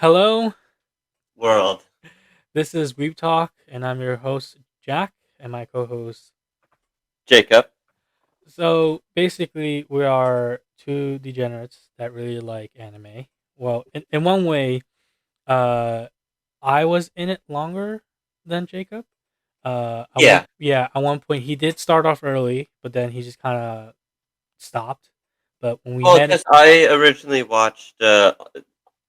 Hello, World. this is Weeb Talk, and I'm your host, Jack, and my co host. Jacob. So basically, we are two degenerates that really like anime. Well, in one way, uh, I was in it longer than Jacob. Yeah. At one point, he did start off early, but then he just kind of stopped. But when we Well, met, because I originally watched,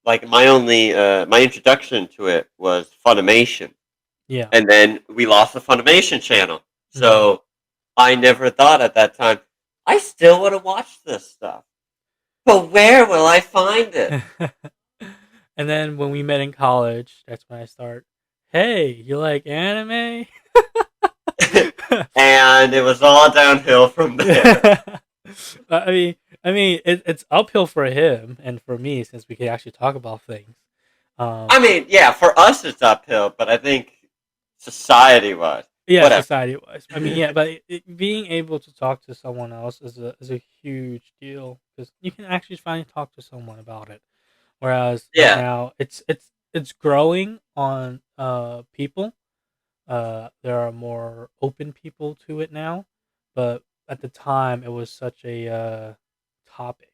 like my introduction to it was Funimation, yeah, and then we lost the Funimation channel. hmm So I never thought at that time, I still want to watch this stuff, but where will I find it? and then when we met in college, that's when I start. Hey, you like anime? And it was all downhill from there. Yeah. it's uphill for him and for me since we can actually talk about things. Um, I mean, yeah, for us it's uphill, but I think society-wise, yeah, whatever. society wise. Yeah, but being able to talk to someone else is a huge deal because you can actually finally talk to someone about it. Whereas right Yeah. now, it's growing on people. There are more open people to it now, but at the time, it was such a topic.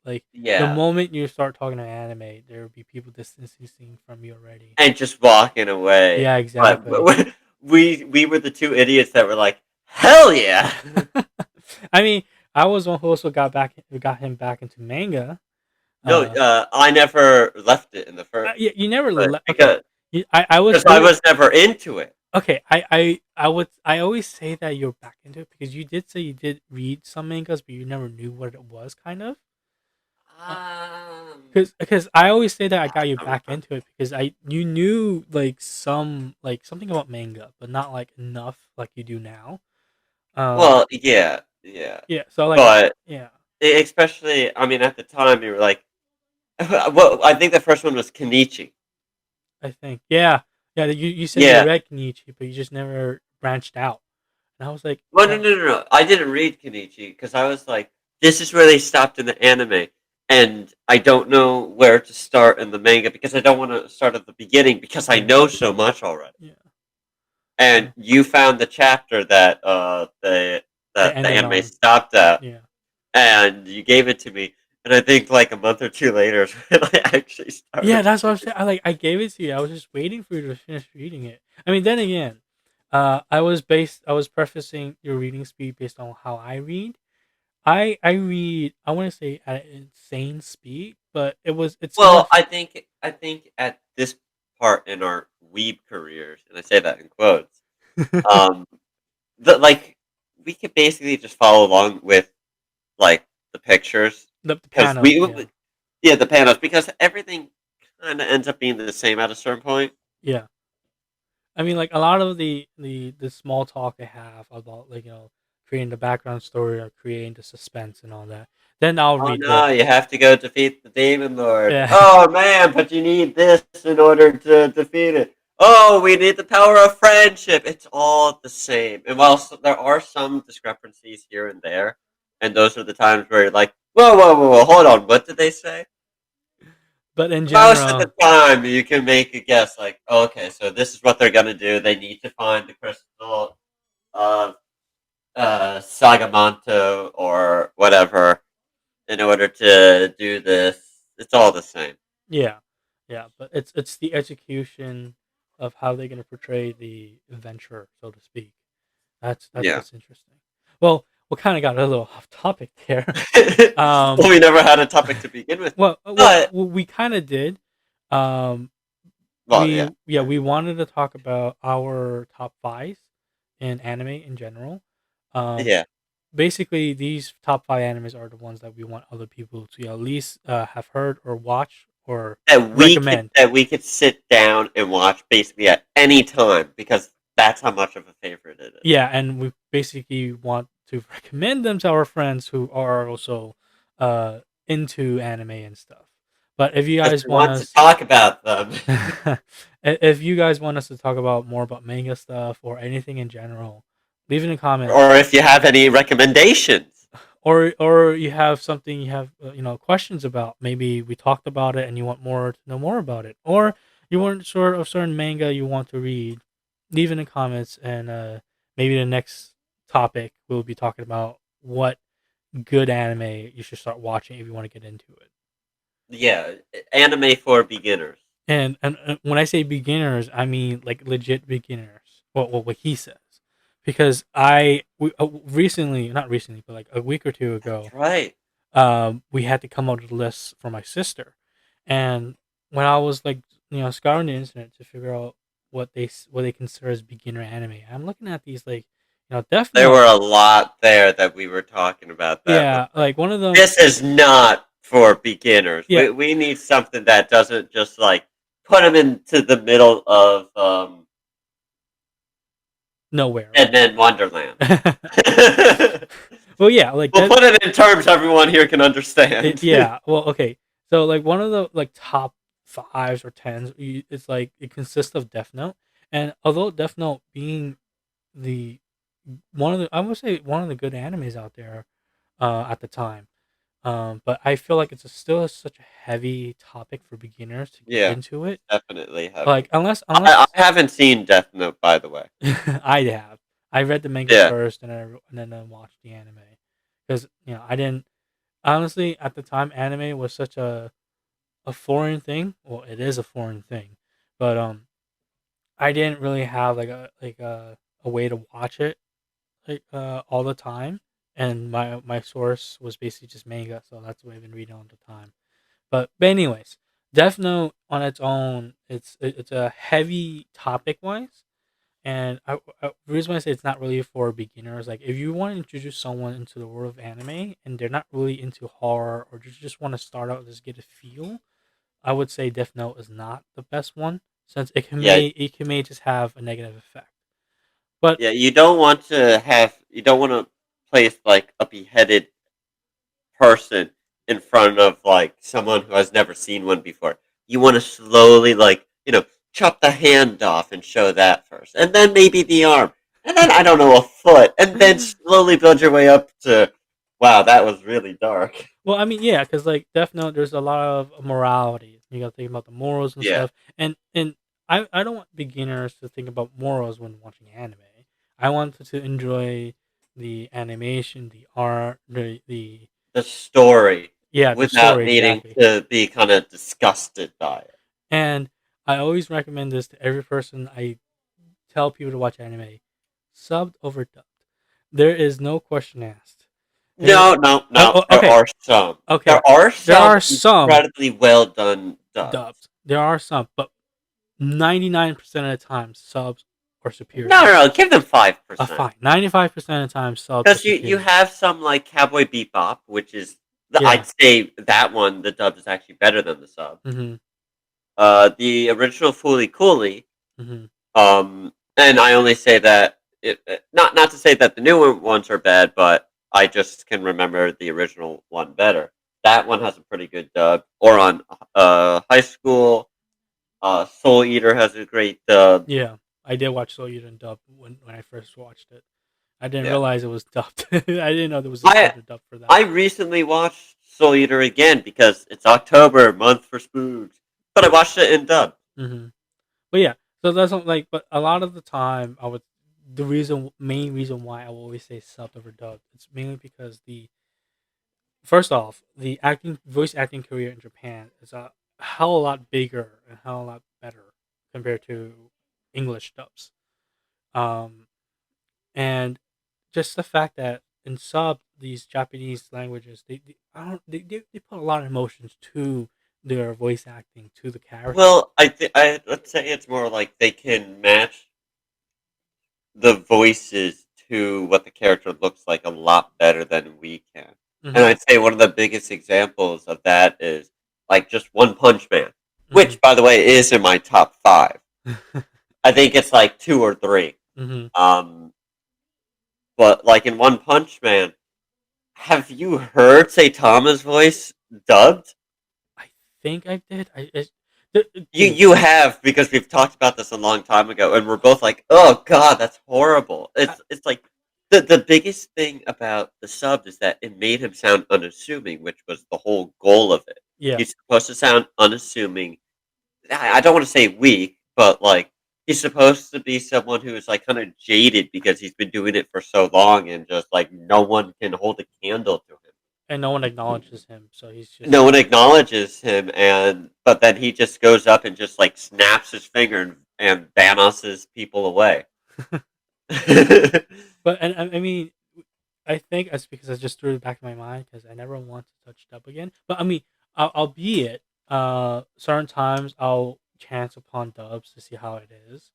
Like the Yeah. moment you start talking to anime, there will be people distancing from you already. And just walking away. Yeah, But exactly. we were the two idiots that were like, hell yeah. I mean, I was one who also got him back into manga. No, Uh, I never left it in the first, you never but okay. I was because I was never into it. okay. I always say that you're back into it because you did say you did read some mangas, but you never knew what it was, kind of. Um, Because I always say that I I got you don't back remember. into it because I you knew like something about manga, but not like enough like you do now. Um, Well, yeah, yeah, yeah. So like, but yeah, especially, I mean, at the time you were like, well, I think the first one was Kenichi. I think yeah. You said you Yeah. read Kenichi, but you just never branched out, and I was like, Well, no. I didn't read Kenichi because I was like, this is where they stopped in the anime, and I don't know where to start in the manga because I don't want to start at the beginning because I yeah, know so much already. yeah. And Uh, you found the chapter that it the ended anime on stopped at, yeah. and you gave it to me. And I think like a month or two later is when I actually Yeah, started that's what I'm reading. saying. I gave it to you. I was just waiting for you to finish reading it. I mean, then again, I was prefacing your reading speed based on how I read. I read. I want to say at an insane speed, but it's more. Well, I think at this part in our weeb careers, and I say that in quotes, um, like we could basically just follow along with like the pictures The because panels, yeah, yeah, the panels, because everything kind of ends up being the same at a certain point. yeah. I mean, like a lot of the small talk I have about like creating the background story or creating the suspense and all that. Then I'll Oh read no, books. you have to go defeat the demon lord. Yeah, Oh man, but you need this in order to defeat it. Oh, we need the power of friendship. It's all the same. And while there are some discrepancies here and there, and those are the times where you're like, whoa, hold on, what did they say? but in Most of general, the time, you can make a guess, like, oh, okay, so this is what they're gonna do. They need to find the crystal of Sakamoto or whatever in order to do this. It's all the same. yeah, yeah. But it's the execution of how they're gonna portray the adventure, so to speak. That's Yeah. what's interesting. Well, we kind of got a little off topic there. Well, we never had a topic to begin with, but We kind of did. Um, well, yeah, we wanted to talk about our top fives in anime in general. Um, yeah. Basically, these top five animes are the ones that we want other people to at least have heard or watch or recommend. That we could sit down and watch basically at any time because that's how much of a favorite it is. Yeah, and we basically want to recommend them to our friends who are also into anime and stuff. But if you Because guys we want want to us, talk about them. if you guys want us to talk about more about manga stuff or anything in general, leave it in the comments. Or if you have any recommendations. or you have something you have questions about. Maybe we talked about it and you want more to know more about it, or you weren't sure of certain manga you want to read. Leave in the comments, and maybe the next topic we'll be talking about what good anime you should start watching if you want to get into it. Yeah, anime for beginners. And when I say beginners, I mean like legit beginners. What he says, because recently, not recently, but like a week or two That's ago, right. we had to come up with a list for my sister, and when I was like scouring the internet to figure out what they consider as beginner anime, I'm looking at these like Death There Note. were a lot there that we were talking about that was Yeah, like, like one of them. this is not for beginners. Yeah, We need something that doesn't just like put them into the middle of nowhere. Dead Man Wonderland. Well, yeah, like We'll that. put it in terms everyone here can understand. Yeah, well, okay. So like one of the like top fives or tens, it's like it consists of Death Note, and although Death Note being the one of the I would say one of the good animes out there at the time, but I feel like still such a heavy topic for beginners to get Yeah, into it. definitely Like heavy. I unless haven't seen Death Note, by the way. I have, I read the manga Yeah, first, and then I watched the anime because I didn't honestly at the time anime was such a foreign thing. Well, it is a foreign thing, but I didn't really have a way to watch it like all the time, and my source was basically just manga, so that's what I've been reading all the time. But anyways, Death Note on its own, it's a heavy topic wise, and the reason why I say it's not really for beginners, like if you want to introduce someone into the world of anime and they're not really into horror or just want to start out just get a feel, I would say Death Note is not the best one since yeah, it can may just have a negative effect. But yeah. You don't want to place like a beheaded person in front of like someone who has never seen one before. You want to slowly like chop the hand off and show that first, and then maybe the arm, and then I don't know a foot, and then slowly build your way up to. Wow, that was really dark. well, I mean, yeah, because like Death Note, there's a lot of morality. You got to think about the morals and Yeah, stuff, and I don't want beginners to think about morals when watching anime. I want to enjoy the animation, the art, the the story yeah, the without story needing exactly. to be kind of disgusted by it. And I always recommend this to every person I tell people to watch anime, subbed over dubbed. There is no question asked. There, No, no, no. There okay, are some. okay. There are There some are some incredibly well done dubs. dubbed. There are some, but 99% of the time, subs are No, superior. no, no. Give them 5%. Fine. 95% of the time, subs are Because you superior. have some like Cowboy Bebop, which is Yeah. I'd say that one the dub is actually better than the sub. Mm-hmm. The original Fooly Cooley, Mm-hmm. and I only say that not to say that the newer ones are bad, but I just can remember the original one better. That one has a pretty good dub. Or on High School, Soul Eater has a great dub. Yeah. I did watch Soul Eater and dub when I first watched it. I didn't Yeah, realize it was dubbed. I didn't know there was a I separate dub for that. I recently watched Soul Eater again because it's October, month for spooks. But I watched it in dub. Mm-hmm. But yeah, so that's like, but a lot of the time, main reason why I will always say subbed over dubbed, it's mainly because first off, the voice acting career in Japan is a hell of a lot bigger and hell of a lot better compared to English dubs. Um, and just the fact that in sub these Japanese languages, I don't they put a lot of emotions to their voice acting to the characters. Well, I let's say it's more like they can match the voices to what the character looks like a lot better than we can. And Hmm. I'd say one of the biggest examples of that is like just One Punch Man, Hmm. which by the way is in my top 5. I think it's like 2 or 3. Hmm. Um, but like in One Punch Man, have you heard Saitama's voice dubbed? I think I did. Dude, You have because we've talked about this a long time ago, and we're both like, "Oh God, that's horrible." I, It's like the biggest thing about the sub is that it made him sound unassuming, which was the whole goal of it. Yeah, He's supposed to sound unassuming. I don't wanna say weak, but, like, he's supposed to be someone who is, like, kinda jaded because he's been doing it for so long and just, like, no one can hold a candle to him. and no one acknowledges him, so he's just No one acknowledges him, but then he just goes up and just, like, snaps his finger and Thanos' people away. but and I mean, I think that's because I just threw it back in my mind because I never want to touch it up again. But I mean, albeit certain times I'll chance upon dubs to see how it is,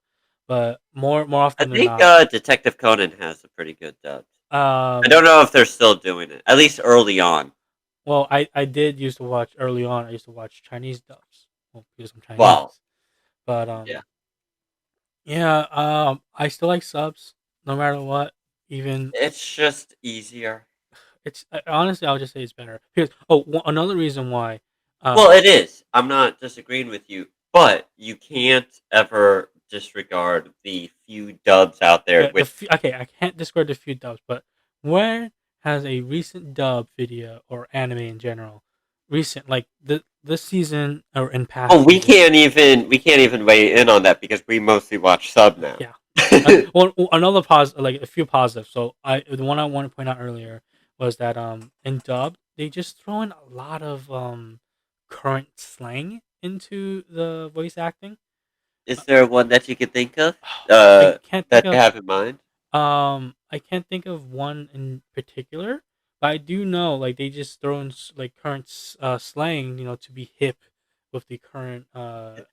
but more I often than think, not, Detective Conan has a pretty good dub. I um, don't know if they're still doing it, at least early on. well, I did used to watch early on. I used to watch Chinese dubs, well, because I'm Well, Chinese. But yeah. yeah, I still like subs no matter what. Even It's just easier. it's honestly, I'll just say it's better because another reason why, Well, it is. I'm not disagreeing with you, but you can't ever disregard the few dubs out there, yeah, which okay, I can't discard the few dubs, but where has a recent dub video or anime in general, recent like this season or in past oh, seasons? we can't even weigh in on that because we mostly watch sub now. Yeah. Another like a few positives. So the one I want to point out earlier was that in dub they just throw in a lot of current slang into the voice acting. Uh, Is there one that you could think of, I can't think that you of have in mind? I can't think of one in particular, but I do know like they just throw in like current slang, to be hip with the current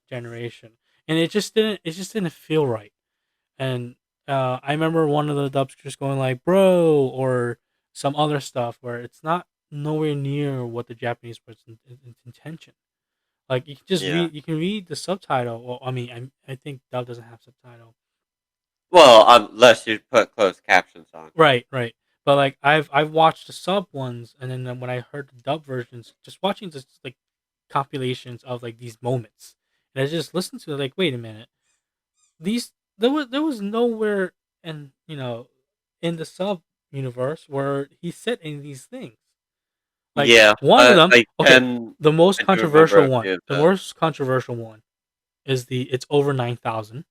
generation, and it just didn't feel right. And I remember one of the dubs just going like "bro" or some other stuff where it's not nowhere near what the Japanese person's intention. Like you can just Yeah. read, you can read the subtitle. Well, I mean, I think dub doesn't have subtitle. Well, unless you put closed captions on. Right, right. But like I've watched the sub ones, and then when I heard the dub versions, just watching just like compilations of like these moments, and I just listened to it like, wait a minute, these there was nowhere in in the sub universe where he said any of these things. Like Yeah, one of them, okay, the most I do remember controversial a one, few of the those. most controversial one is the it's over 9,000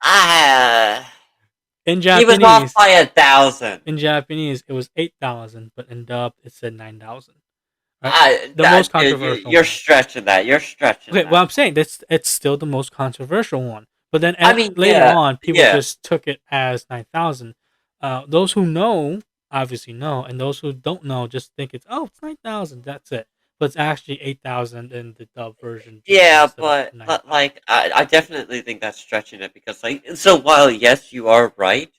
Ah, in he was off Japanese. by 1,000. In Japanese, it was 8,000, but in dub, it said 9,000. Right, I the most that controversial you're one. stretching that. You're stretching Okay, well, that. I'm saying that's it's still the most controversial one. But then I mean, later yeah, on, people yeah, just took it as 9,000. Those who know obviously know, and those who don't know just think it's 9,000. That's it. But it's actually 8,000 in the dub version, just yeah, instead of but 9,000. like I definitely think that's stretching it because like so while yes you are right,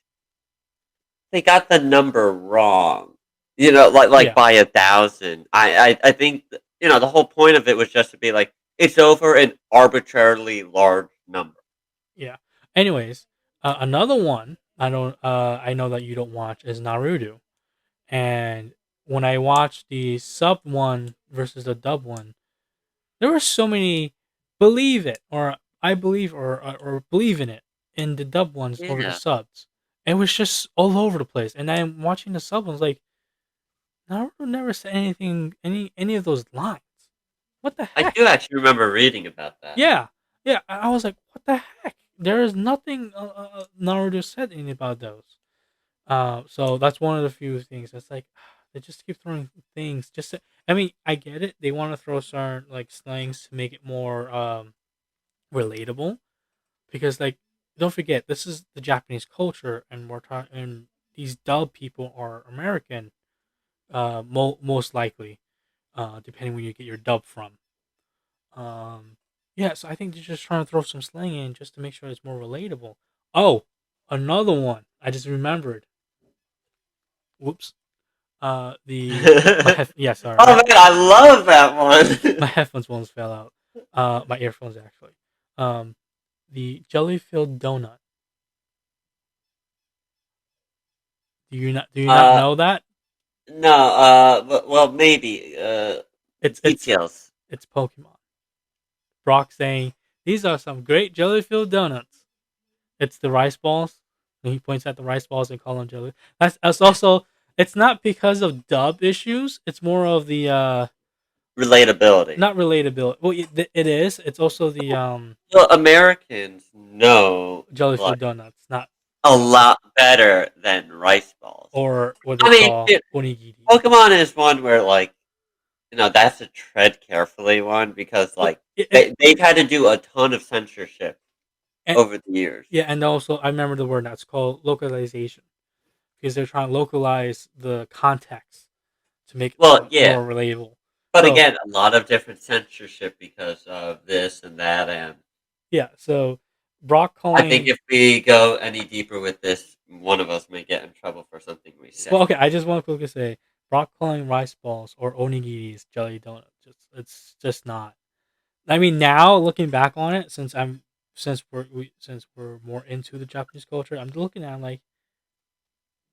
they got the number wrong. You know, like Yeah, by 1,000. I think the whole point of it was just to be like it's over an arbitrarily large number. yeah. Anyways, another one I know that you don't watch is Naruto. And when I watched the sub one versus the dub one, there were so many believe it or I believe or believe in it in the dub ones over the Yeah, subs. It was just all over the place. And I'm watching the sub ones like Naruto never said anything any of those lines. What the I heck? do actually remember reading about that. Yeah. Yeah, I was like, what the heck? There is nothing Naruto said anything about those. So that's one of the few things. It's like they just keep throwing things. I mean, I get it. They want to throw certain like slangs to make it more relatable because like don't forget this is the Japanese culture and we're talking and these dub people are American. Most likely, depending where you get your dub from. Um, yeah. So I think they're just trying to throw some slang in just to make sure it's more relatable. Oh, another one. I just remembered. Whoops. The my Oh yeah, sorry, man, I love that my one. headphones almost fell out. My earphones actually. Um, the jelly filled donut. Do you not uh, know that? no, well, maybe. It's it's Details. it's Pokemon. Brock saying these are some great jelly filled donuts. It's the rice balls. And he points at the rice balls and call them jelly. That's also. It's not because of dub issues. It's more of the Relatability. not relatability. Well, it is. It's also the Well, Americans know jelly like food donuts, not a lot better than rice balls. or what they I mean, call dude, onigiris. Pokemon is one where like that's a tread carefully one because Well, like they've had to do a ton of censorship and, over the years. yeah, and also I remember the word that's called localization because they're trying to localize the context to make it Well, yeah, more relatable. but So again, a lot of different censorship because of this and that, and yeah, so Brock I think calling. if we go any deeper with this, one of us may get in trouble for something we say. Well, okay, I just want to quickly say Brock calling rice balls or onigiris jelly donuts. It's just not. I mean, now looking back on it, since we're more into the Japanese culture, I'm looking at it like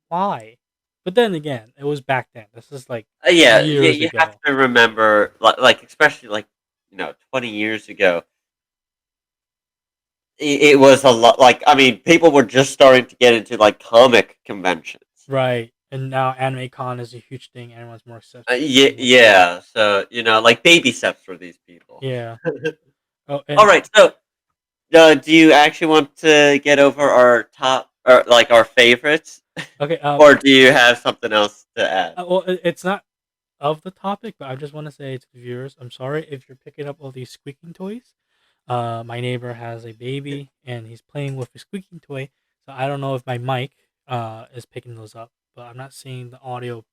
why. But then again, it was back then. This is like Yeah, years you have ago, to remember, like especially like 20 years ago, it was a lot. Like I mean, people were just starting to get into like comic conventions. right? And now Anime Con is a huge thing. Everyone's more Yeah, accepting of it. yeah. So like baby steps for these people. Yeah. Oh, All and right. So, do you actually want to get over our top or like our favorites, okay. or do you have something else to add? Well, it's not of the topic, but I just want to say to the viewers, I'm sorry if you're picking up all these squeaking toys. My neighbor has a baby and he's playing with a squeaking toy, so I don't know if my mic is picking those up, but I'm not seeing the audio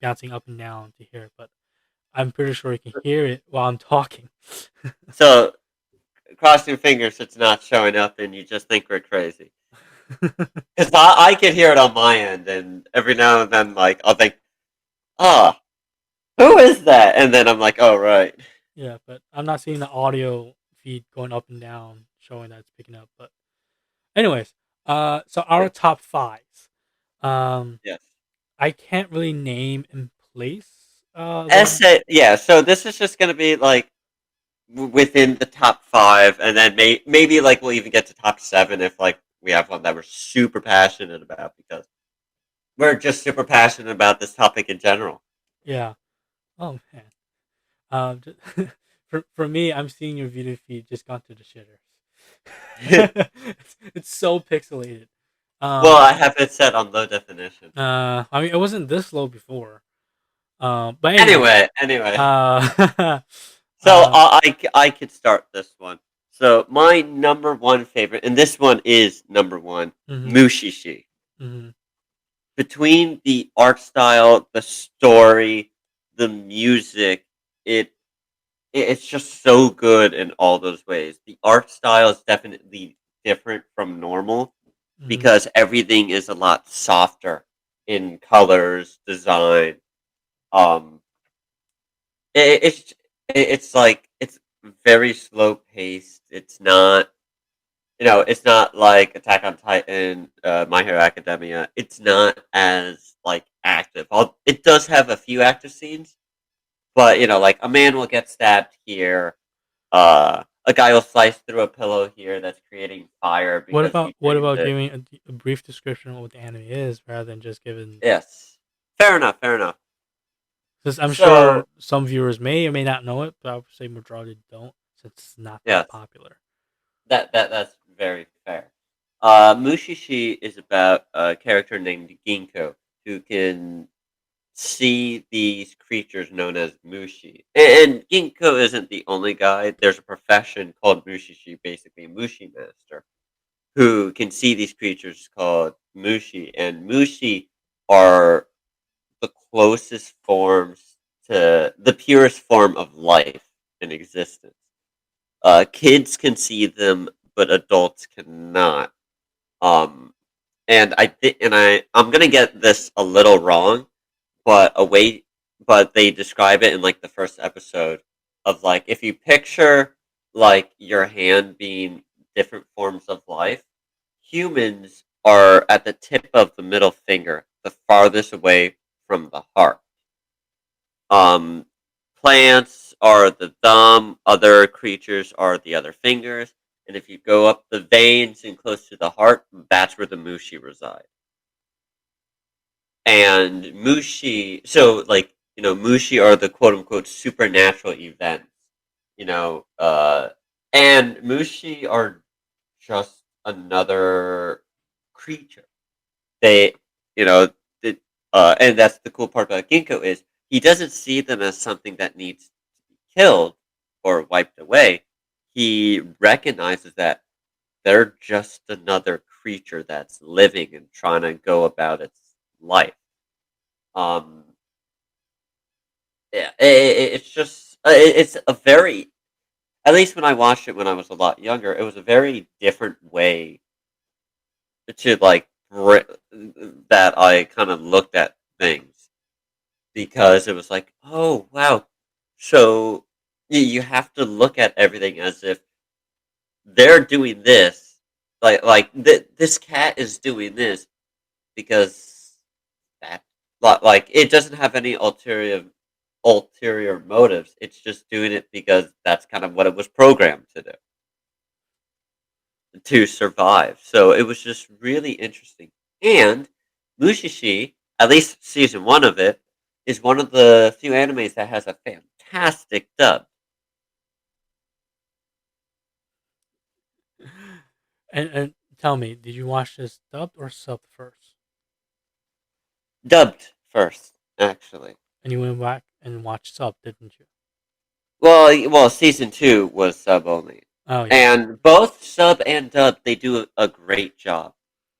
bouncing up and down to hear it, but I'm pretty sure you can hear it while I'm talking. So, cross your fingers it's not showing up, and you just think we're crazy. Because I can hear it on my end, and every now and then, like I'll think, "Ah, who is that?" And then I'm like, "Oh, right." Yeah, but I'm not seeing the audio feed going up and down showing that it's picking up. But anyways, so our Yes, top fives. Um, yes. I can't really name and place them. Essay, yeah. So this is just gonna be like within the top five, and then maybe like we'll even get to top seven if like we have one that we're super passionate about because we're just super passionate about this topic in general. Yeah. Oh man. Just, for me, I'm seeing your video feed just gone to the shitters. It's so pixelated. Well, Um. I have it set on low definition. I mean, it wasn't this low before. But anyways. Anyway. Uh. So I could start this one. So my number one favorite, and this one is number one, Mhm. Mushishi. Mhm. Between the art style, the story, the music, it it's just so good in all those ways. The art style is definitely different from normal Mhm. because everything is a lot softer in colors, design. Um, it's it's like it's very slow paced. It's not it's not like Attack on Titan, My Hero Academia. It's not as like active. It does have a few active scenes, but like a man will get stabbed here. A guy will slice through a pillow here that's creating fire because he What dreamed about it. giving a brief description of what the anime is rather than just giving? Yes, fair enough, fair enough. Because I'm So sure some viewers may or may not know it, but I would say majority don't, since it's not that yes, popular. that's very fair. Mushishi is about a character named Ginkgo who can see these creatures known as Mushi. And Ginkgo isn't the only guy. There's a profession called Mushishi, basically a Mushi master, who can see these creatures called Mushi. And Mushi are the closest forms to the purest form of life in existence. Kids can see them, but adults cannot. Um, and I'm gonna get this a little wrong, but but they describe it in like the first episode of like if you picture like your hand being different forms of life, humans are at the tip of the middle finger, the farthest away from the heart. Um, Plants are the thumb, other creatures are the other fingers, And if you go up the veins and close to the heart, that's where the Mushi reside. And Mushi, so like, Mushi are the quote unquote supernatural events, you know, and Mushi are just another creature. They, you know, the, and that's the cool part about Ginkgo is he doesn't see them as something that needs to be killed or wiped away. He recognizes that they're just another creature that's living and trying to go about its life. Um, yeah, it's just it's a very, at least when I watched it when I was a lot younger, it was a very different way to like that I kind of looked at things because it was like, oh wow, so you have to look at everything as if they're doing this, this cat is doing this because that like it doesn't have any ulterior motives. It's just doing it because that's kind of what it was programmed to do to survive. So it was just really interesting. And Mushishi, at least season one of it, is one of the few animes that has a fantastic dub. And tell me, did you watch this dubbed or subbed first? Dubbed first, actually. And you went back and watched sub, didn't you? Well, season two was sub only, Oh yeah, and both sub and dub they do a great job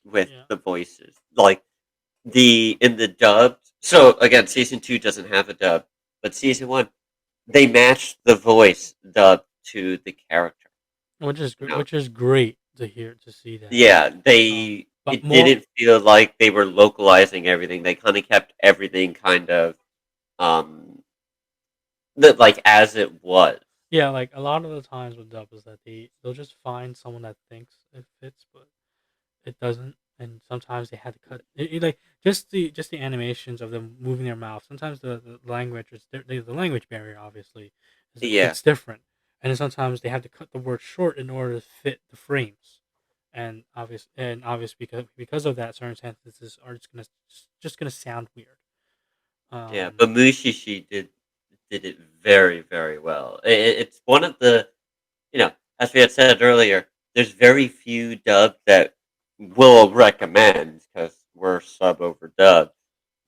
with yeah. the voices. Like in the dubbed. So again, season two doesn't have a dub, but season one they matched the voice dub to the character. You know, Which is great to hear to see that. yeah, But it more, didn't feel like they were localizing everything. They kind of kept everything kind of um like as it was. yeah, like a lot of the times with dub is that they'll just find someone that thinks it fits, but it doesn't. And sometimes they had to cut like just the animations of them moving their mouth. Sometimes the language is the language barrier obviously Yeah, it's different, and then sometimes they have to cut the word short in order to fit the frames. And obvious because of that, certain sentences are just gonna sound weird. yeah, but Mushishi did it very, very well. It's one of the, as we had said earlier, there's very few dubs that we'll recommend because we're sub over dub.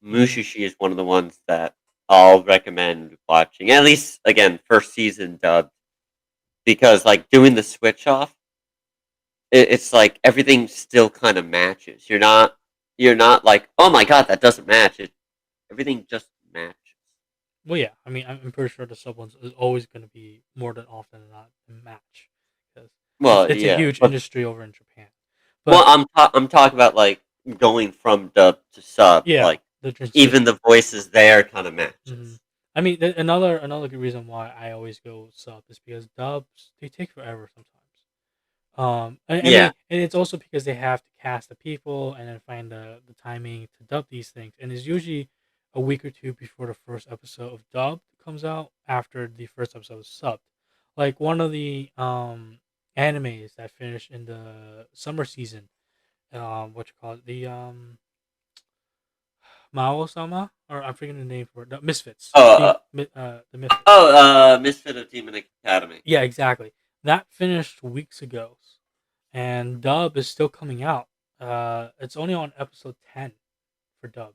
Mhm. Mushishi is one of the ones that I'll recommend watching. At least again, first season dub because like doing the switch off, it's like everything still kind of matches. You're not like, oh my god, that doesn't match. Everything just matches. Well, yeah. I mean, I'm pretty sure the sub ones is always going to be more than often than not a match because Well, it's a yeah, huge but industry over in Japan. well, But I'm talking about like going from dub to sub. yeah, Like the even transition. the voices there kind of Hmm. matches. I mean, another good reason why I always go sub is because dubs they take forever sometimes. I Yeah, mean, and it's also because they have to cast the people and then find the timing to dub these things, and it's usually a week or two before the first episode of dub comes out after the first episode is subbed. Like one of the animes that finished in the summer season, what you call it, the Mao-sama, or I'm forgetting the name for it, the Misfits, Oh, the Misfits. Misfit of Demon Academy. Yeah, exactly. That finished weeks ago, and Dub is still coming out. It's only on episode 10 for Dub,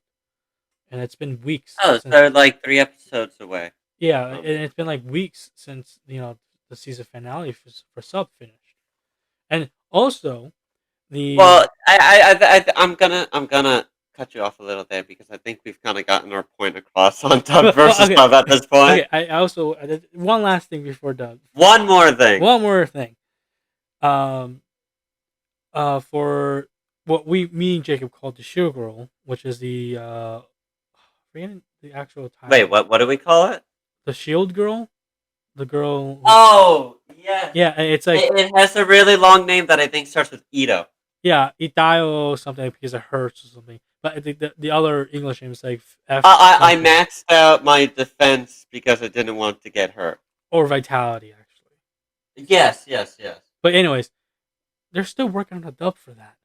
and it's been weeks Oh, so since. they're like 3 episodes away Yeah, and from. it's been like weeks since the season finale for Sub finished, and also the Well, I'm gonna cut you off a little there because I think we've kind of gotten our point across on dub versus okay, sub at this point. okay. I did one last thing before Dub. One more thing. One more thing. Um, for what me and Jacob called the Shield Girl, which is the forgetting the actual Wait, title. what do we call it? The Shield Girl, the girl who, Oh, yes. yeah, and it's like It has a really long name that I think starts with Ito. yeah, Itayo or something because it hurts or something. But I think the other English name is like F I something maxed out my defense because I didn't want to get hurt. or Vitality actually. Yes, yes, yes. But anyways, they're still working on a dub for that.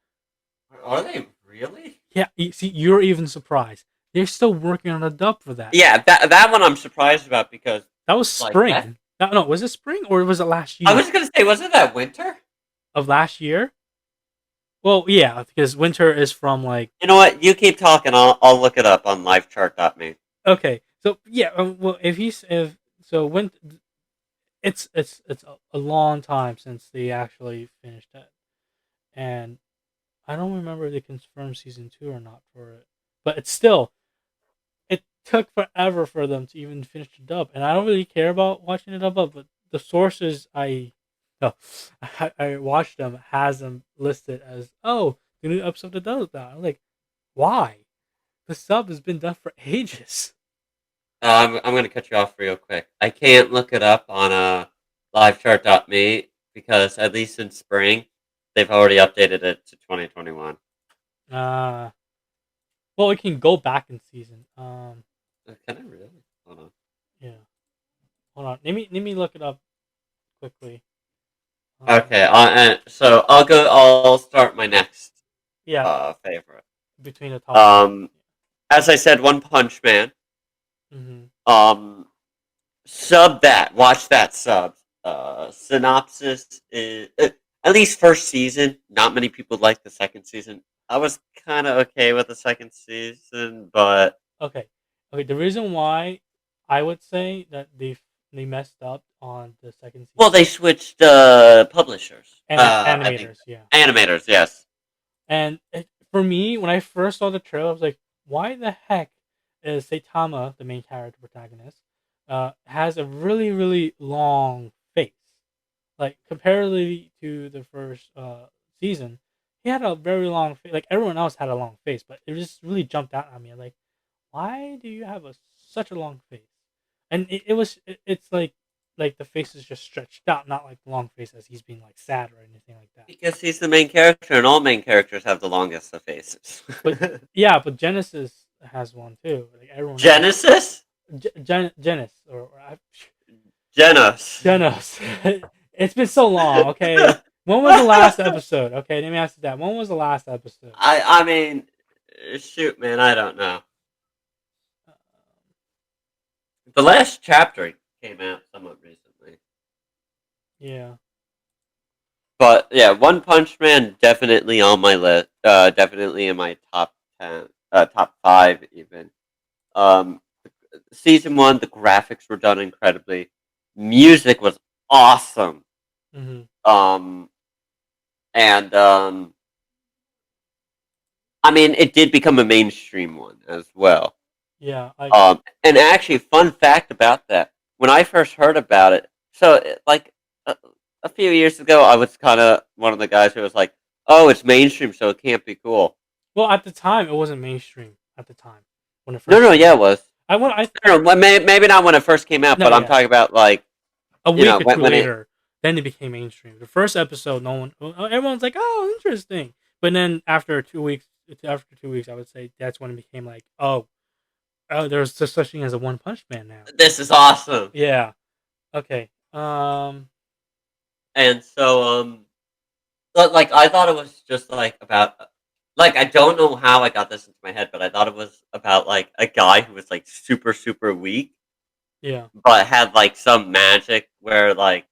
Are they really? Yeah, you see, you're even surprised. They're still working on a dub for that. Yeah, that one I'm surprised about because That was like that. spring. No, no, was it spring or was it last I year? was gonna say, wasn't that winter? Of last year? Well, yeah, because winter is from like You know what? You keep talking. I'll look it up on livechart.me. okay. So yeah, well, if he's if so when it's a long time since they actually finished it, and I don't remember if they confirmed season two or not for it, but it's still it took forever for them to even finish the dub, and I don't really care about watching the dub, but the sources no, I watched them has them listed as the new episode of dub that. I'm like, why? The sub has been done for ages. I'm going to cut you off real quick. I can't look it up on livechart.me because at least in spring, they've already updated it to 2021. Uh well, we can go back in season. Can I really? Hold on. Yeah. Hold on. Let me look it up quickly. Um, Okay, so I'll start my next yeah, favorite. between the top five. Um, as I said, One Punch Man. Mm-hmm. Um, sub that. Watch that sub. Synopsis is at least first season. Not many people like the second season. I was kind of okay with the second season, but Okay. Okay. The reason why I would say that they messed up on the second well, season they switched publishers. and I think animators, yeah. animators. Yes, And for me, when I first saw the trailer, I was like, why the heck is Saitama, the main character protagonist, has a really, really long face? Like, comparatively to the first season, he had a very long face. Like, everyone else had a long face, but it just really jumped out at me. Like, why do you have such a long face? And it's like the face is just stretched out, not like the long face as he's being like sad or anything like that. because he's the main character, and all main characters have the longest of faces. But yeah, but Genesis has one too. Like everyone else, Genesis, Genesis Genos. Genos. It's been so long. Okay, when was the last episode? Okay, let me ask you that. When was the last episode? I mean, shoot, man, I don't know. Uh, The last chapter came out somewhat recently, yeah. but yeah, One Punch Man definitely on my list. Definitely in my top 10, top 5 even. Um, season 1, the graphics were done incredibly. Music was awesome. Hmm. Um, and I mean, it did become a mainstream one as well. Yeah. I. And actually, fun fact about that: when I first heard about it, like a few years ago, I was kind of one of the guys who was like, "Oh, it's mainstream, so it can't be cool." Well, at the time, it wasn't mainstream. At the time, when it No, first no, came yeah, it out, was. I want. No, no, maybe not when it first came out, No, but I'm yeah. talking about like A week or two when it. later, then it became mainstream. The first episode, no one, everyone's like, "Oh, interesting," but then after 2 weeks, I would say that's when it became like, "Oh, there's just such thing as a One Punch Man now." This is awesome, Yeah. Okay. and so but like I thought it was just like about like I don't know how I got this into my head, but I thought it was about like a guy who was like super super weak, Yeah. but had like some magic where like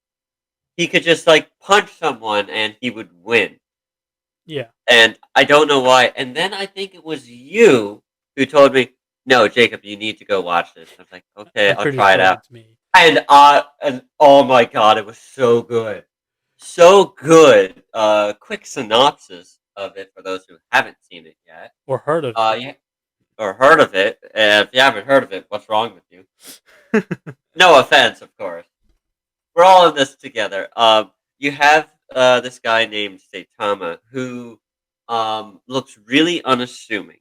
he could just like punch someone and he would win. Yeah. And I don't know why. And then I think it was you who told me, "No, Jacob, you need to go watch this." I was like, "Okay, I'm I'll pretty try it sure out." it's me. And oh my god, it was so good, so good. Quick synopsis of it for those who haven't seen it yet. Or heard of it. Yeah, or heard of it. And if you haven't heard of it, what's wrong with you? No offense, of course. We're all in this together. You have this guy named Saitama who looks really unassuming.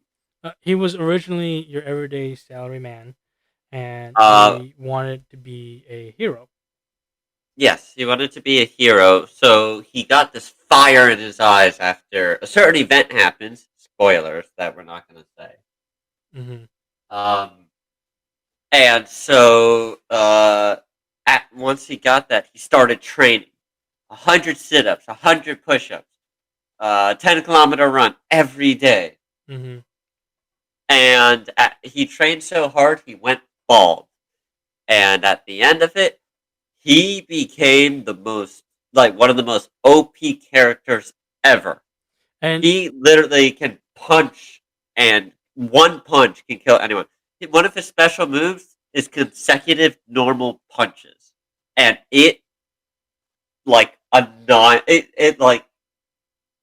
He was originally your everyday salary man, and Uh, he wanted to be a hero. yes, he wanted to be a hero, so he got this fire in his eyes after a certain event happens. Spoilers that we're not going to say. Hmm. Um, and so once he got that, he started training. 100 sit-ups, 100 push-ups, 10-kilometer run every day, Mm-hmm. and he trained so hard he went bald. And at the end of it, he became the most like one of the most OP characters ever. And He literally can punch, and one punch can kill anyone. One of his special moves is consecutive normal punches, and it like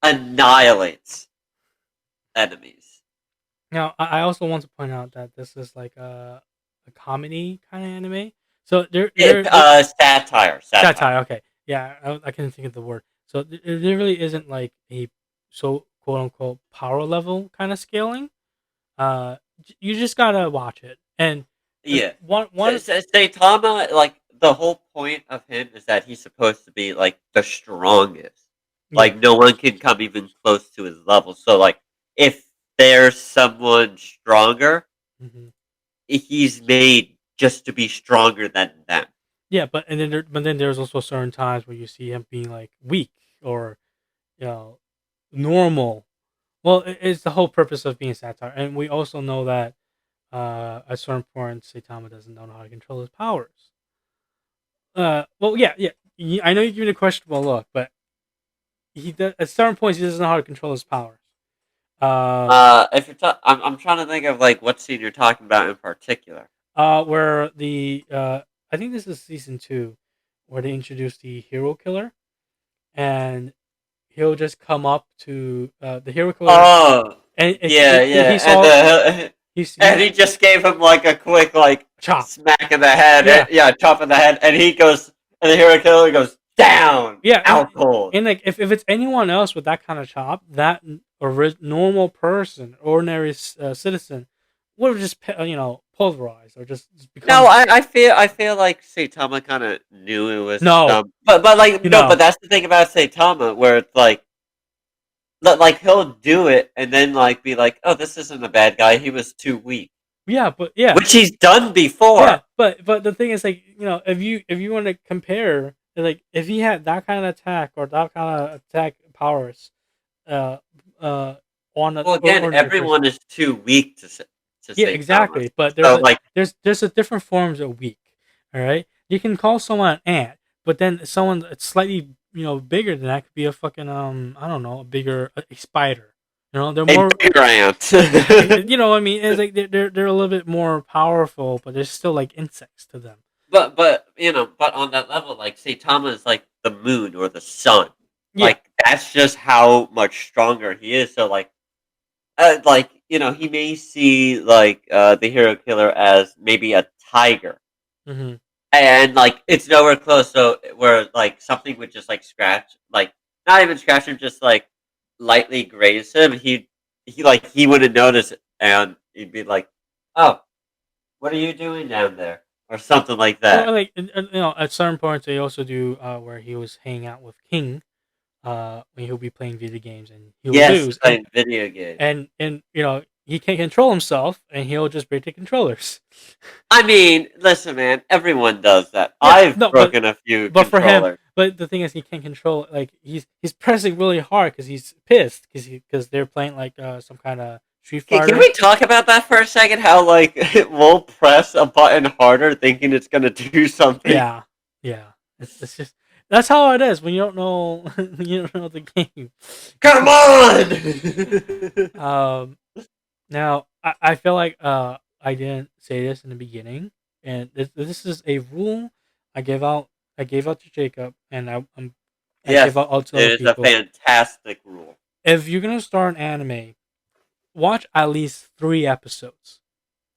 annihilates enemies. now I also want to point out that this is like a comedy kind of anime. So there Satire. satire. Okay, yeah, I couldn't think of the word. So there really isn't like a so quote unquote power level kind of scaling. You just gotta watch it. And Yeah. one Saitama, like the whole point of him is that he's supposed to be like the strongest. yeah. Like no one can come even close to his level. So like if there's someone stronger, Hmm. he's made just to be stronger than them. Yeah, but then there's also certain times where you see him being like weak or you know normal. Well, it's the whole purpose of being satire, and we also know that at certain points, Saitama doesn't know how to control his powers. Well, yeah, yeah. I know you give me a questionable look, but at certain points he doesn't know how to control his powers. Um, If you're I'm trying to think of like what scene you're talking about in particular. where the I think this is season 2, where they introduce the hero killer, and he'll just come up to the hero killer, Oh, and yeah, yeah, he saw and he just gave him like a quick like chop. smack in the head, Yeah, yeah, chop in the head, and he goes, and the hero killer goes down, yeah, out cold. and like if it's anyone else with that kind of chop, that normal person, ordinary citizen, would have just pulverized or just No, become I feel like Saitama kind of knew it was no, some, but like you no, know, but that's the thing about Saitama, where it's like he'll do it and then like be like, oh, this isn't a bad guy, he was too weak, yeah, but yeah, which he's done yeah, before. but the thing is, like, if you want to compare, like, if he had that kind of attack or that kind of attack powers, uh, uh, on an Well, again, ordinary person, everyone is too weak to yeah, Saitama. exactly. But So like, there's a different forms of weak. All right, you can call someone an ant, but then someone that's slightly bigger than that could be a fucking I don't know, a spider. They're a more. bigger ant. You know what I mean? It's like they're a little bit more powerful, but they're still like insects to them. But but on that level, like Saitama is like the moon or the sun. Yeah. Like that's just how much stronger he is. So he may see the hero killer as maybe a tiger, Hmm. and like it's nowhere close. So where like something would just like scratch, like not even scratch him, just like lightly graze him. He wouldn't notice it, and he'd be like, "Oh, what are you doing down there?" or something like Well, that. like at certain points they also do where he was hanging out with King, when he'll be playing video games and he'll Yes, lose, playing video games. and he can't control himself and he'll just break the controllers. I mean, listen, man, everyone does that. Yeah, I've no, broken a few but for him, controllers. but the thing is, he can't control it. Like he's pressing really hard because he's pissed because they're playing like some kind of Street Can Fighter. we talk about that for a second? How like we'll press a button harder, thinking it's gonna do something. Yeah, yeah. It's just that's how it is when you don't know when you don't know the game. Come on! um, Now I feel like I didn't say this in the beginning, and this is a rule I gave out to Jacob, and I give Yes, out to other it is a people. fantastic rule. If you're gonna start an anime, watch at least 3 episodes.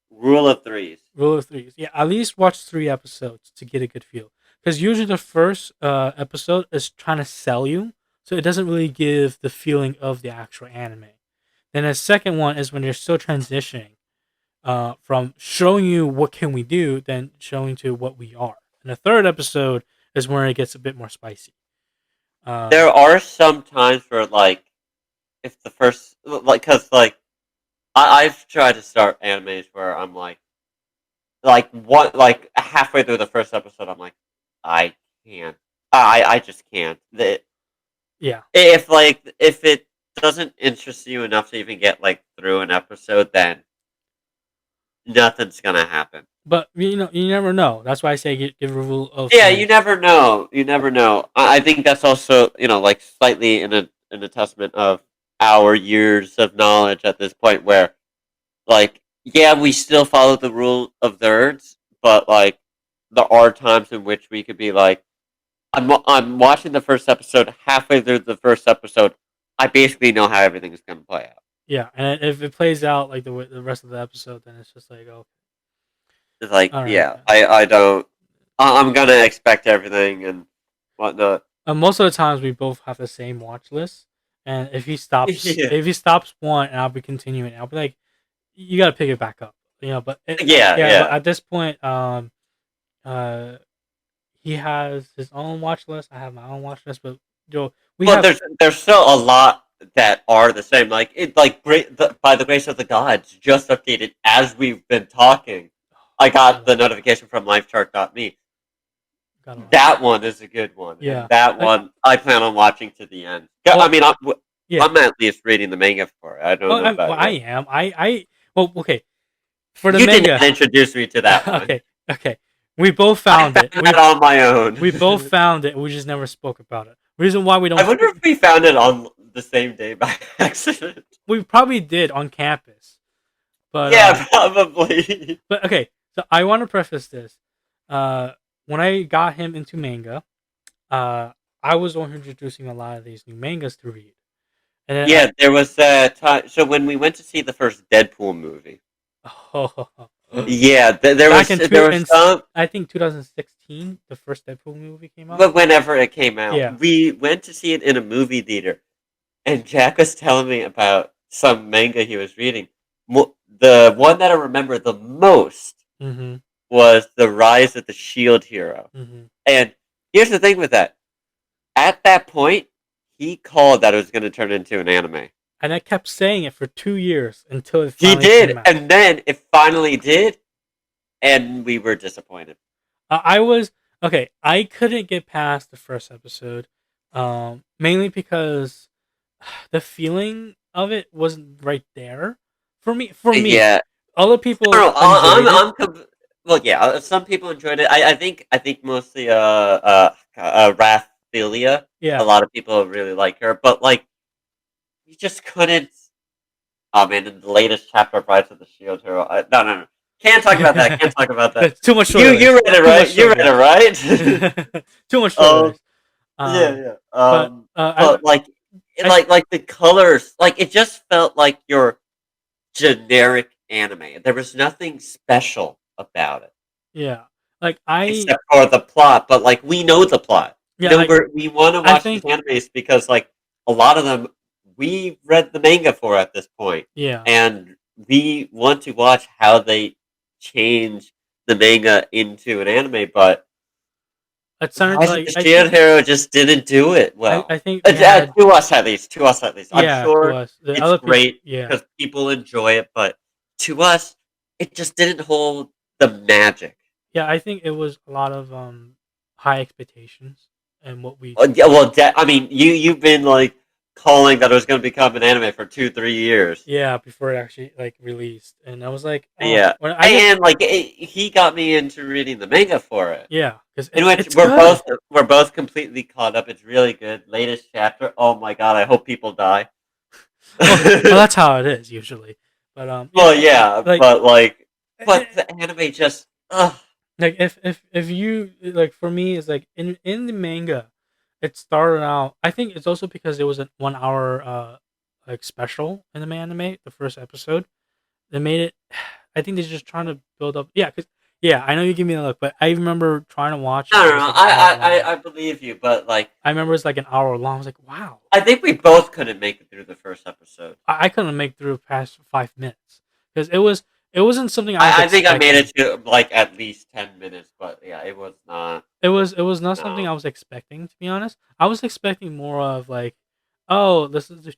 Rule of threes. Rule of threes. Yeah, at least watch 3 episodes to get a good feel. Because usually the first episode is trying to sell you, so it doesn't really give the feeling of the actual anime. Then the second one is when they're still transitioning from showing you what can we do, then showing to what we are. And the third episode is where it gets a bit more spicy. There Um, are some times where if the first because I've tried to start animes where I'm like halfway through the first episode, I'm like, I can't. I just can't. Yeah, If it doesn't interest you enough to even get like through an episode, then nothing's gonna happen. but you never know. That's why I say give a rule of Yeah, you thumb. never know. You never know. I think that's also like slightly in a testament of our years of knowledge at this point, where like yeah, we still follow the rule of thirds, but like there are times in which we could be like, I'm watching the first episode. Halfway through the first episode, I basically know how everything is going to play out. Yeah, and if it plays out like the rest of the episode, then it's just like, oh, It's like, all right. yeah, I don't. I'm gonna expect everything and whatnot. Most of the times we both have the same watch list, and Yeah, if he stops one, and I'll be continuing, I'll be like, you got to pick it back up, But yeah, yeah, but yeah. at this point, uh, he has his own watch list. I have my own watch list, but we Well, have there's still a lot that are the same. Like it, like by the grace of the gods, just updated as we've been talking. I got the notification from LifeChart.me. got a lot. That one is a good one, and Yeah, that one I plan on watching to the end. Yeah, I well, mean, yeah. I'm at least reading the manga for it. I don't know Well, about I you. am. Well, okay. For the You did manga, not introduce me to that one. okay, okay. We both I found it. found that on my own. We both found it. We just never spoke about it. Reason why we I don't wonder if we found it on the same day by accident. we probably did on campus, but Yeah, probably. okay. So I want to preface this. Uh, when I got him into manga, uh, I was the one introducing a lot of these new mangas to read, and then Yeah, there was that time. So when we went to see the first Deadpool movie, yeah, back in there was some. I think 2016, the first Deadpool movie came out. But whenever it came out, Yeah. we went to see it in a movie theater, and Jack was telling me about some manga he was reading. The one that I remember the most Mm-hmm. was The Rise of the Shield Hero. Mm-hmm. And here's the thing with that. At that point, he called that it was going to turn into an anime. And I kept saying it for 2 years until it He finally did, came out. and then it finally did, and we were disappointed. I was okay. I couldn't get past the first episode, mainly because the feeling of it wasn't right there for me. Yeah, Other I people don't know. enjoyed it. Well, yeah. Some people enjoyed it. I think mostly Raphaelia. A Yeah, lot of people really like her, but like you just couldn't. Oh man, in the latest chapter of Rise of the Shield Hero. No, no, no. Can't talk about that. Can't talk about that. It's too much You spoilers. read it Too much right. You read spoilers. it right. Too much um. spoilers. Yeah. Um, Yeah. but But like, I like the colors, like it just felt like your generic anime. There was nothing special about it yeah, like I except for the plot. But like, we know the plot. yeah, like We want to I watch these think animes because like a lot of them we read the manga for at this point, yeah. and we want to watch how they change the manga into an anime. But It sounded Rise of like the Shield Hero just didn't do it well. I think we had To us at least. To us at least. I'm yeah to sure us. The it's other people great yeah. because people enjoy it, but to us, it just didn't hold the magic. Yeah, I think it was a lot of high expectations and what we Yeah, well, I mean, you've been like calling that it was going to become an anime for 2 3 years. yeah before it actually like released, and I was like, Yeah, when I didn't and like he got me into reading the manga for it. yeah because In which it's good. we're both completely caught up. It's really good. Latest chapter. Oh my god! I hope people die. Well, that's how it is usually, but Well, yeah, like but like, eh, but the anime just, ugh. like if you like for me it's like in the manga, it started out. I think it's also because it was a 1 hour like special in the anime, the first episode. They made it. I think they're just trying to build up. Yeah, cause yeah, I know you give me a look, but I remember trying to watch it. No, It no, was no. like an hour long. I believe you, but like, I remember it's like an hour long. I was like, wow. I think we both couldn't make it through the first episode. I couldn't make through past 5 minutes because it wasn't something I was I think I made expecting. it to like at least 10 minutes, but yeah, it was not. It was not something No, I was expecting, to be honest. I was expecting more of like, oh, this is the,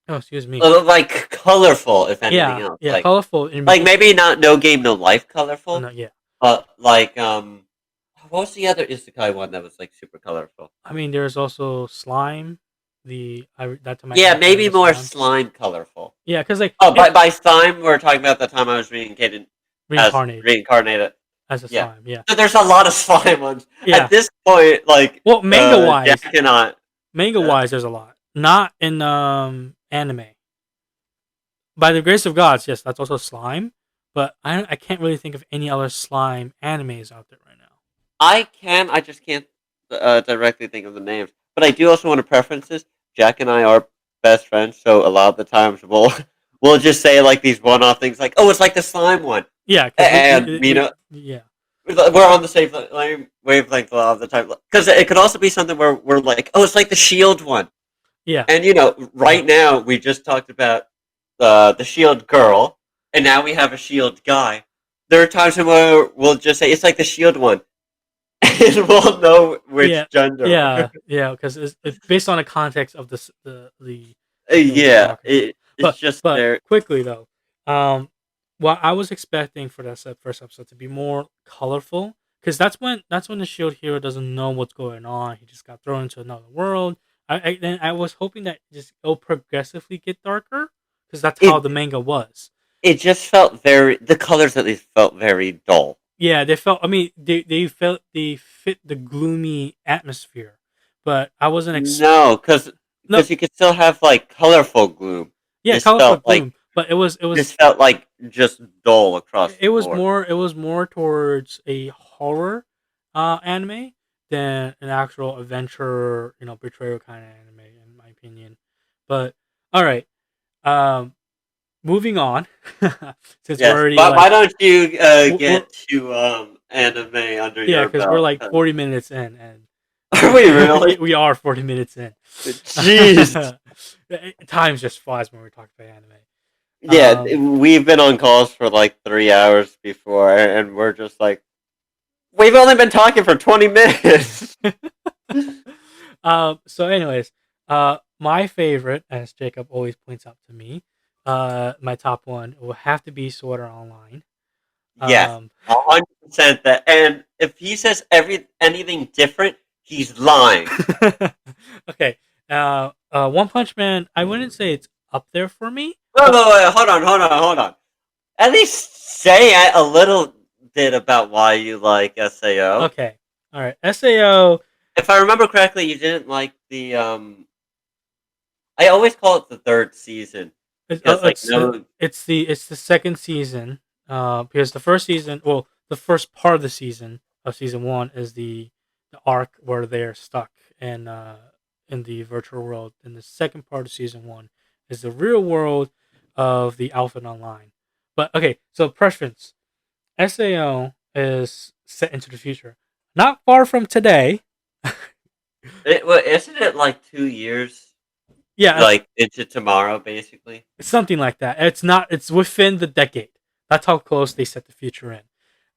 oh, excuse me. like colorful, if anything else. Yeah, colorful. Like maybe not no game, no life colorful, No, yeah. but like what was the other isekai one that was like super colorful? I mean, there's also slime. That time I Yeah, got maybe the more slime. slime colorful. Yeah, because like Oh, it by slime, we're talking about the time I was reincarnated as reincarnated reincarnated. as a Yeah. slime. Yeah, So there's a lot of slime ones. At yeah. this point, like, Well, Jack and I, manga uh, wise, there's a lot. Not in anime. By the grace of gods, yes, that's also slime. But I can't really think of any other slime animes out there right now. I just can't directly think of the names. But I do also want to preferences. Jack and I are best friends, so a lot of the times we'll just say like these one-off things, like, "Oh, it's like the slime one," Yeah, because and yeah, we're on the same wavelength a lot of the time. Because it could also be something where we're like, "Oh, it's like the shield one," yeah, and yeah, right now we just talked about the shield girl, and now we have a shield guy. There are times where we'll just say it's like the shield one, and we'll know yeah, which gender. yeah. Because it's based on the context of the thing we're Yeah, talking about. it's just But there. quickly though, um, what I was expecting for that first episode to be more colorful, because that's when the shield hero doesn't know what's going on. He just got thrown into another world. Then I was hoping that just it'll progressively get darker, because that's how It the manga was. it just felt the colors at least felt very dull. Yeah, they felt. I mean, they fit the gloomy atmosphere, but I wasn't No, no. because you could still have like colorful gloom. Yeah, This colorful felt like gloom, but this felt like just dull across the board. it was more towards a horror anime than an actual adventure, betrayal kind of anime, in my opinion. But all right, um, moving on, since we're Yes, already but why like don't you we're get to anime under yeah, your because we're belt? like 40 minutes in, and Are we really? we are 40 minutes in. Jeez. Time just flies when we talk about anime. Yeah, we've been on calls for like 3 hours before, and we're just like, we've only been talking for 20 minutes. So, anyways, my favorite, as Jacob always points out to me, my top one will have to be Sword Art Online. Yes, Um, 100% that. And if he says anything different, he's lying. okay. One Punch Man, I wouldn't say it's up there for me, Wait, but wait, wait, hold on. At least say a little bit about why you like SAO. okay. All right. SAO. If I remember correctly, you didn't like the I always call it the third season because like no. It's the second season. Because the first season, well, the first part of the season of season one is the arc where they're stuck in the virtual world, and the second part of season one is the real world of the Alpha Online. But okay, so preference. SAO is set into the future, not far from today. Isn't it like 2 years Yeah, like into tomorrow basically? something like that. It's not. It's within the decade. That's how close they set the future in.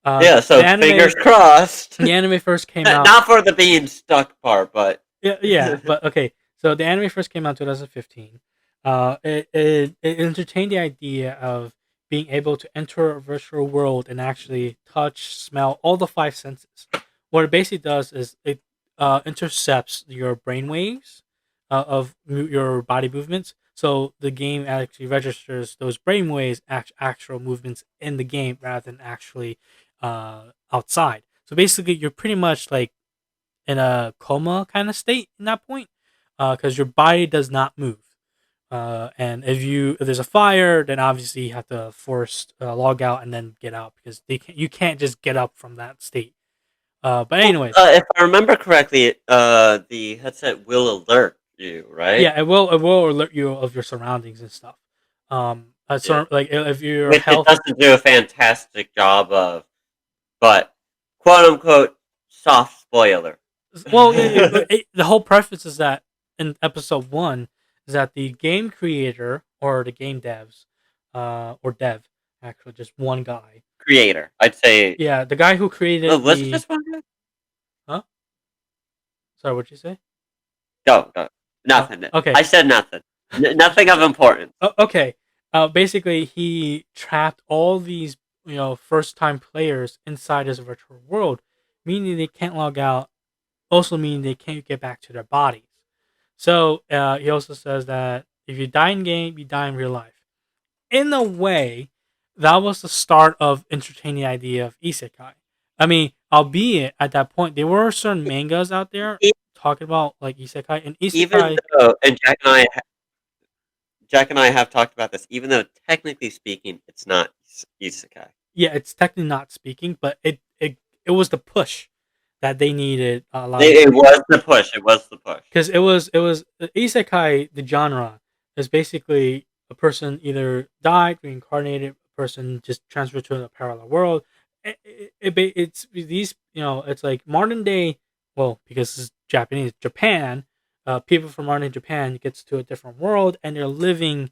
Yeah, The so anime fingers crossed. the anime first came out. Not for the being stuck part, but Yeah, yeah, but okay. So the anime first came out in 2015. It entertained the idea of being able to enter a virtual world and actually touch, smell, all the five senses. What it basically does is it intercepts your brain waves of your body movements. So the game actually registers those brain waves actual movements in the game rather than actually outside. So basically, you're pretty much like in a coma kind of state in that point, because your body does not move. And if there's a fire, then obviously you have to force log out and then get out, because you can't just get up from that state. But well, anyways, if I remember correctly, the headset will alert you, right? yeah, it will alert you of your surroundings and stuff. Yeah, So like if your which it health, doesn't do a fantastic job of, but quote unquote soft spoiler. well, the whole preface is that in episode one is that the game creator or the game devs, or dev, actually just one guy. Creator, I'd say. Yeah, the guy who Oh, created was it the just one guy? huh? Sorry, what'd you say? Go, go. Nothing. Okay. I said nothing. Nothing of importance. Okay. Basically, he trapped all these first time players inside his virtual world, meaning they can't log out also mean they can't get back to their bodies. So he also says that if you die in game, you die in real life. In a way, that was the start of entertaining the idea of isekai. I mean, albeit at that point there were certain mangas out there E- talking about like isekai, and Even isekai, though, and Jack and I have talked about this. Even though technically speaking, it's not isekai. yeah, it's technically not speaking, but it was the push that they needed a lot of It people, was the push. It was the push. because it was isekai. The genre is basically a person either died, reincarnated, a person just transferred to a parallel world. It's these, it's like modern day. Well, because it's Japanese Japan, people from modern day Japan gets to a different world and they're living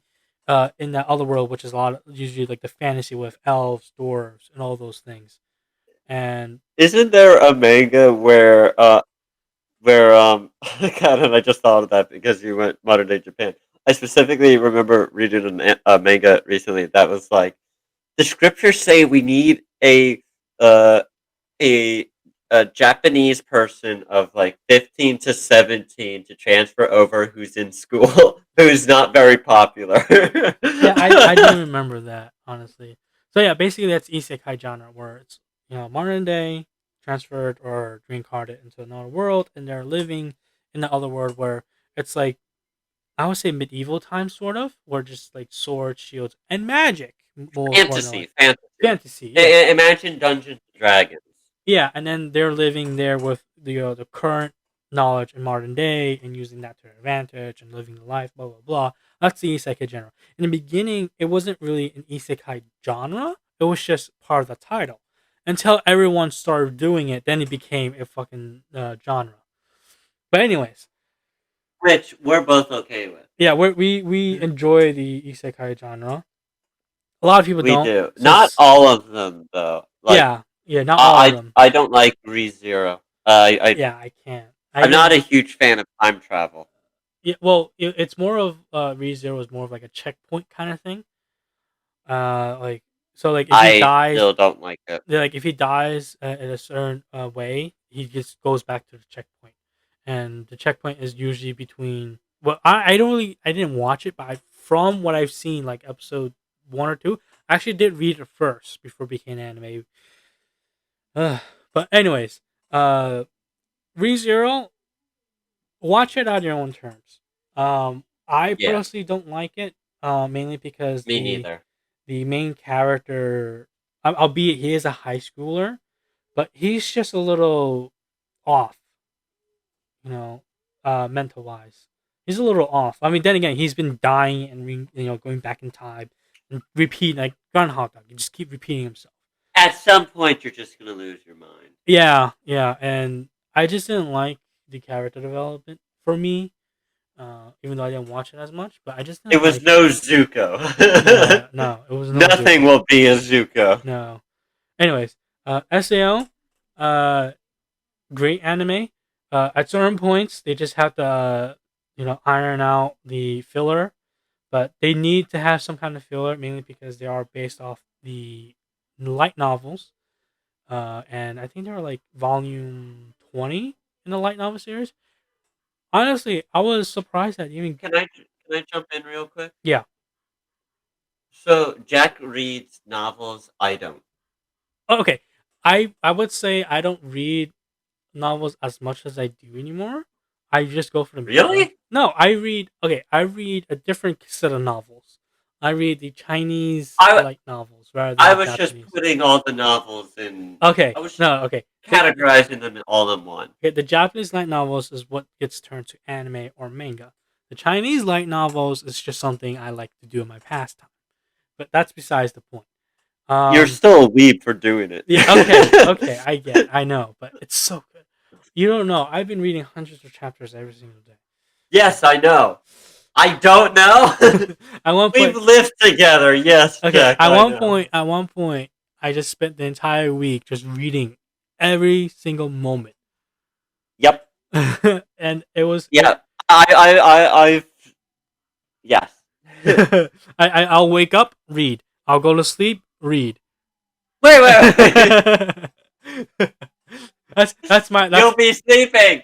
in that other world, which is a lot of, usually like the fantasy with elves, dwarves, and all those things. And Isn't there a manga where God, and I just thought of that because you went modern day Japan. I specifically remember reading a manga recently that was like the scriptures say we need uh a a Japanese person of like 15 to 17 to transfer over who's in school who's not very popular. yeah, I do remember that, honestly. So yeah, basically that's isekai genre, where it's, modern day transferred or reincarnated into another world, and they're living in the other world where it's like, I would say medieval times, sort of, where just like swords, shields, and magic, more than like Fantasy. fantasy. Yeah, Imagine Dungeons and Dragons. yeah, and then they're living there with the current knowledge in modern day and using that to their advantage and living the life, blah blah blah. That's the isekai genre. In the beginning, it wasn't really an isekai genre. It was just part of the title. Until everyone started doing it, then it became a fucking genre. But anyways, Which we're both okay with. yeah, we enjoy the isekai genre. A lot of people We don't, do. Not since all of them though. Like yeah, not all of them. I don't like ReZero. Yeah, I can't. I I'm not didn't. a huge fan of time travel. Yeah, well, it's more of ReZero is more of like a checkpoint kind of thing. Like, so like if he I dies, still don't like it. like if he dies in a certain way, he just goes back to the checkpoint, and the checkpoint is usually between. Well, I don't really, I didn't watch it, but from what I've seen, like episode 1 or 2, I actually did read it first before it became anime. But anyways, uh, ReZero, watch it on your own terms. I Yeah, personally don't like it, mainly because me the neither. the main character, albeit he is a high schooler, but he's just a little off, you know, mental wise. He's a little off. I mean, then again, he's been dying and going back in time and repeating like Groundhog Dog. He just keep repeating himself. At some point, you're just gonna lose your mind. Yeah, yeah, and I just didn't like the character development for me. Even though I didn't watch it as much, but I just It didn't was like it. no Zuko. Yeah, no, it was no Nothing Zuko. will be a Zuko. No. Anyways, SAO, uh, great anime. At certain points, they just have to, iron out the filler, but they need to have some kind of filler, mainly because they are based off the light novels. And I think they were like volume 20 in the light novel series. Honestly, I was surprised that even, Can I jump in real quick? yeah. So Jack reads novels. I don't. Oh, okay. I would say I don't read novels as much as I do anymore. I just go for the manga. Really? No, I read, okay, I read a different set of novels. I read the Chinese I light novels rather than I the was just Japanese. putting all the novels in. Okay, I was just no, okay. categorizing them all in one. The Japanese light novels is what gets turned to anime or manga. The Chinese light novels is just something I like to do in my pastime. But that's besides the point. You're Um, still a weeb for doing it. yeah, okay, okay, I get it, I know, but it's so good. You don't know. I've been reading hundreds of chapters every single day. Yes, I know. I don't know. At one We've point, lived together. Yes, okay, Jack, I know. at one point, I just spent the entire week just reading every single moment, Yep. and it was it. Yeah. I've yes. I'll wake up, read. I'll go to sleep, read. Wait, wait, wait. That's my You'll that's be sleeping.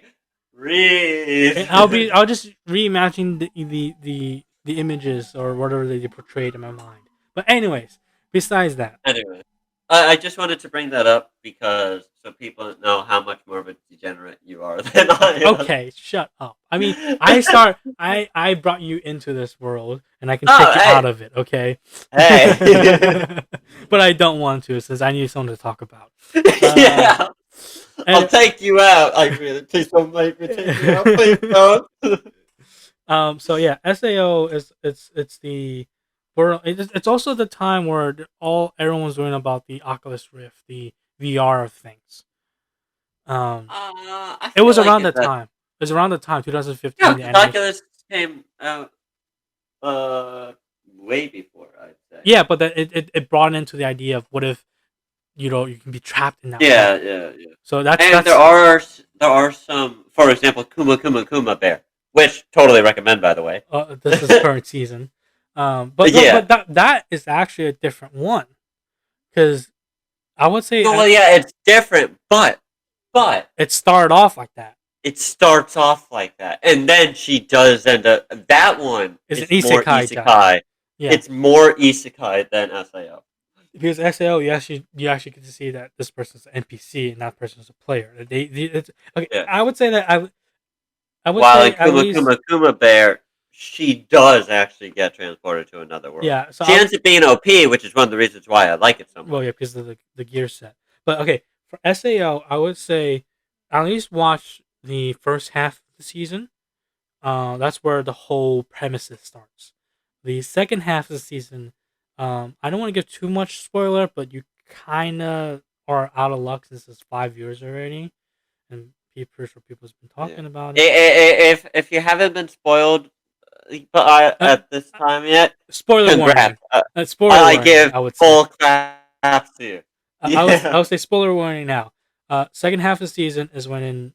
Breathe. and I'll just reimagine the images or whatever they portrayed in my mind. But anyways, besides that, Anyway, I just wanted to bring that up because so people know how much more of a degenerate you are than okay, I okay, shut up. I mean, am. I brought you into this world, and I can Oh, take you out hey, of it. Okay, hey. but I don't want to since I need someone to talk about. Um, Yeah, I'll and take you out. I really, please don't make me take you out. Please don't. so yeah, Sao is it's the world. It's also the time where everyone was learning about the Oculus Rift, the VR of things. Um, I it feel was like around it that that time. It was around the time yeah, 2015. The because animation. Oculus came out uh way before I'd say. Yeah, but it brought into the idea of what if you can be trapped in that Yeah, world. yeah, yeah. So that's And that's there are some, for example, Kuma Bear, which totally recommend by the way. this is current season. But no, Yeah. but that is actually a different one because I would say No, well, yeah, it's different, but it started off like that. it starts off like that, and then she does end up. That one It's an is more isekai type. isekai. Yeah, It's more isekai than Sao. because SAO you actually get to see that this person's an NPC and that person's a player. It's, okay. Yeah. I would say that I would While in say at least Kuma Bear, she does actually get transported to another world. yeah. So She ends up being OP, which is one of the reasons why I like it so well much. yeah because of the gear set. But okay, for SAO I would say at least watch the first half of the season. That's where the whole premises starts. The second half of the season, I don't want to give too much spoiler, but you kind of are out of luck since it's 5 years already, and pretty sure people's been Yeah. talking about it. If you haven't been spoiled Uh, at this time yet, spoiler warning. congrats. Spoiler I warning. give I would say. full claps to you. I Yeah. would say spoiler warning now. Second half of the season is when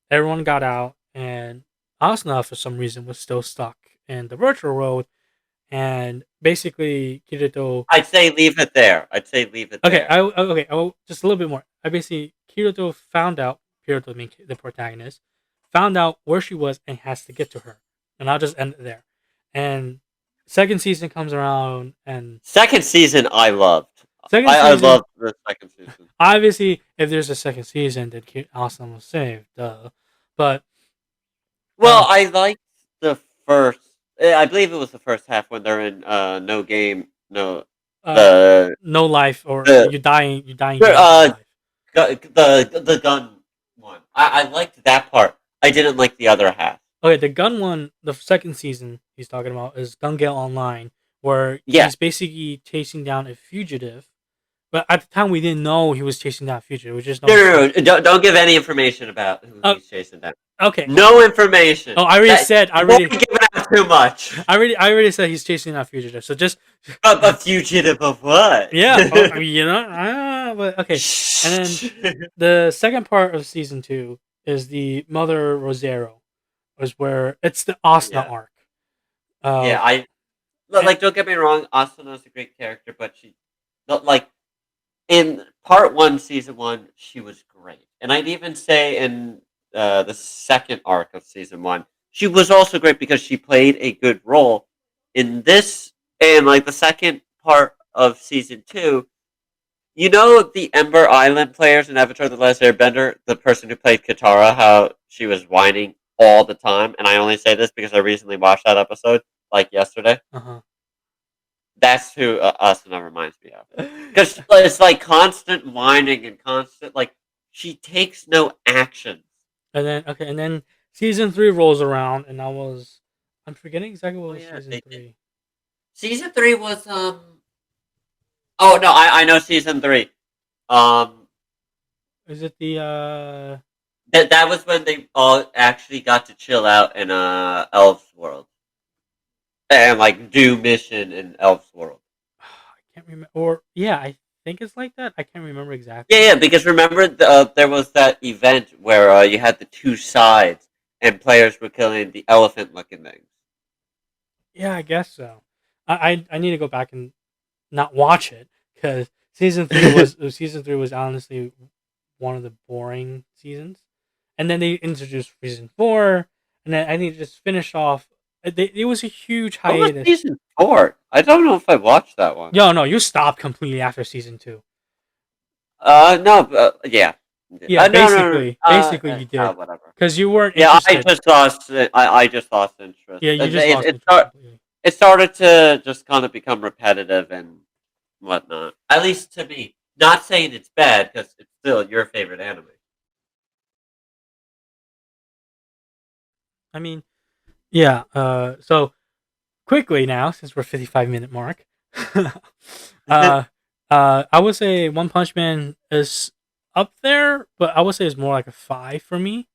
everyone got out and Asuna for some reason was still stuck in the virtual world, and basically Kirito. I'd say leave it there. I'd say leave it Okay, there. okay, just a little bit more. I basically Kirito found out Kirito, the protagonist, found out where she was and has to get to her, and I'll just end it there. And second season comes around, and Second season, I loved. second I season loved the second season. obviously if there's a second season, then Asuna was saved, duh. But Well, I liked the first. I believe it was the first half when they're in no game, no uh, the no life or the you dying game with no uh life. the gun one. I liked that part. I didn't like the other half. Okay, the gun one, the second season he's talking about is Gun Gale Online, where Yeah. he's basically chasing down a fugitive. But at the time, we didn't know he was chasing down a fugitive. We just know No, he's no, no. Don't give any information about who uh, he's chasing down. okay. No information. Oh, I already That said. I you won't already, be giving out too much. I already said he's chasing down a fugitive. So just But fugitive of what? yeah. Oh, I mean, but okay. And then the second part of season two is the Mother Rosero, is where it's the Asuna Yeah, arc yeah. of and, Like. Don't get me wrong. Asuna's a great character, but like in part one, season one, she was great, and I'd even say in the second arc of season one, she was also great because she played a good role. In this and like the second part of season two, you know the Ember Island players in Avatar: The Last Airbender, the person who played Katara, how she was whining all the time, and I only say this because I recently watched that episode, like yesterday. uh-huh. That's who Asuna reminds me of. Because it's like constant whining and constant, like, she takes no action. And then season three rolls around, and I'm forgetting exactly what Oh, was yeah, season they did. three. Season 3 was, oh, no, I know season 3. Um, Is it the that was when they all actually got to chill out in, Elf's World. And, like, do mission in Elf's World. I can't remember, or yeah, I think it's like that. I can't remember Yeah, exactly. yeah, because remember there was that event where you had the two sides and players were killing the elephant-looking things. Yeah, I guess so. I need to go back and not watch it because season three was honestly one of the boring seasons, and then they introduced season 4, and then I think they just finished off. It was a huge What was hiatus. season 4? I don't know if I watched that one. No, no, you stopped completely after season 2. No, yeah. Yeah, No, no, no. basically you did Whatever. because you weren't Yeah, interested. I just lost interest. Yeah, you just lost interest completely. It started to just kind of become repetitive and whatnot. At least to me. Not saying it's bad because it's still your favorite anime. I mean, yeah. So quickly now, since we're 55-minute mark, uh, I would say One Punch Man is up there, but I would say it's more like a 5 for me.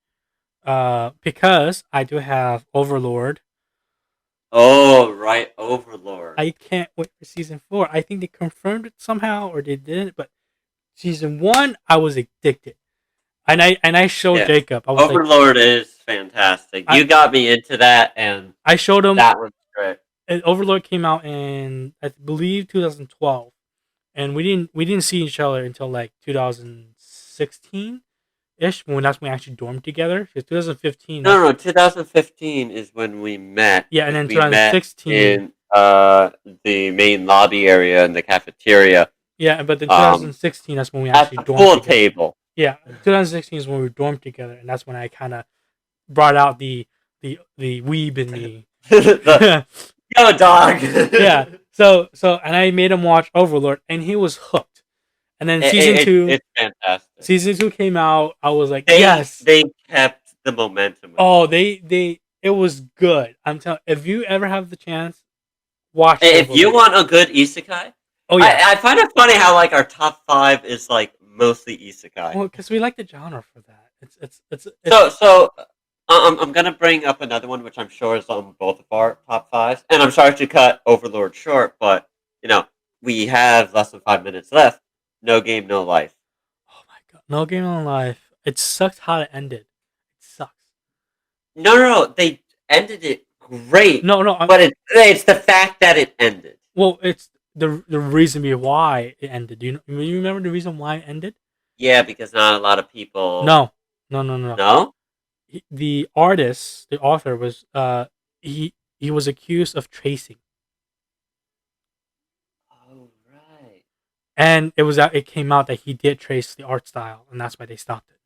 Because I do have Overlord. Oh, right, Overlord. I can't wait for season 4. I think they confirmed it somehow, or they didn't. But season 1, I was addicted, and I showed Yeah, Jacob. I was like, Overlord is fantastic. I You got me into that, and I showed him. that was great. Overlord came out in, I believe, 2012, and we didn't see each other until like 2016 ish, when that's when we actually dormed together. Because 2015, No, that's no, no. 2015 is when we met yeah, and because then we met 2016, in the main lobby area in the cafeteria. yeah, but then Um, 2016, that's when we at actually the dormed pool together. table. Yeah, 2016 is when we dormed together, and that's when I kind of brought out the weeb in me. The yo dog. Yeah, so and I made him watch Overlord, and he was hooked. And then It's fantastic. season 2 came out. I was like, They yes. they kept the momentum with Oh, it. they it was good. I'm telling. If you ever have the chance, watch If you Overlord. want a good isekai, Oh yeah. I find it funny how like our top 5 is like mostly isekai. Well, because we like the genre for that. It's I'm gonna bring up another one, which I'm sure is on both of our top 5s, and I'm sorry to cut Overlord short, but you know we have less than 5 minutes left. No game, no life. oh my god, no game on life. It sucks how it ended. It sucks. No, no, no. They ended it great, No, no. but it's the fact that it ended. Well, it's the reason why it ended. Do you remember the reason why it ended? Yeah, because not a lot of people No, no, no, no, no. know. The artist, the author was he was accused of tracing, Oh right. and it came out that he did trace the art style, and that's why they stopped it.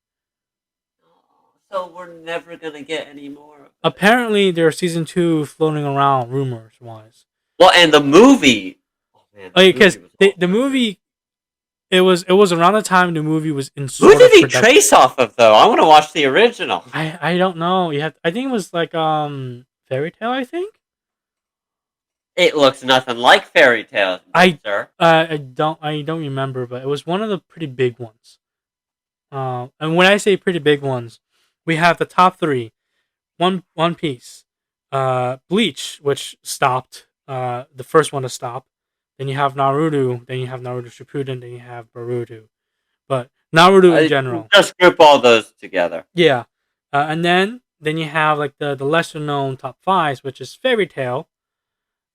So we're never gonna get any more of it. Apparently, there's season 2 floating around rumors wise. Well, and the movie. Oh man, the Because movie was the also great. movie, it was around the time the movie was in Who sort did of he production. trace off of though? I want to watch the original. I don't know. I think it was like Fairy Tale. I think It looks nothing like fairy tales, good I sir. I don't remember, but it was one of the pretty big ones. And when I say pretty big ones, we have the top three: One Piece, Bleach, which stopped, the first one to stop. Then you have Naruto. Then you have Naruto Shippuden. Then you have Boruto. But Naruto in I general, just group all those together. yeah. And then you have like the lesser known top fives, which is Fairy Tale.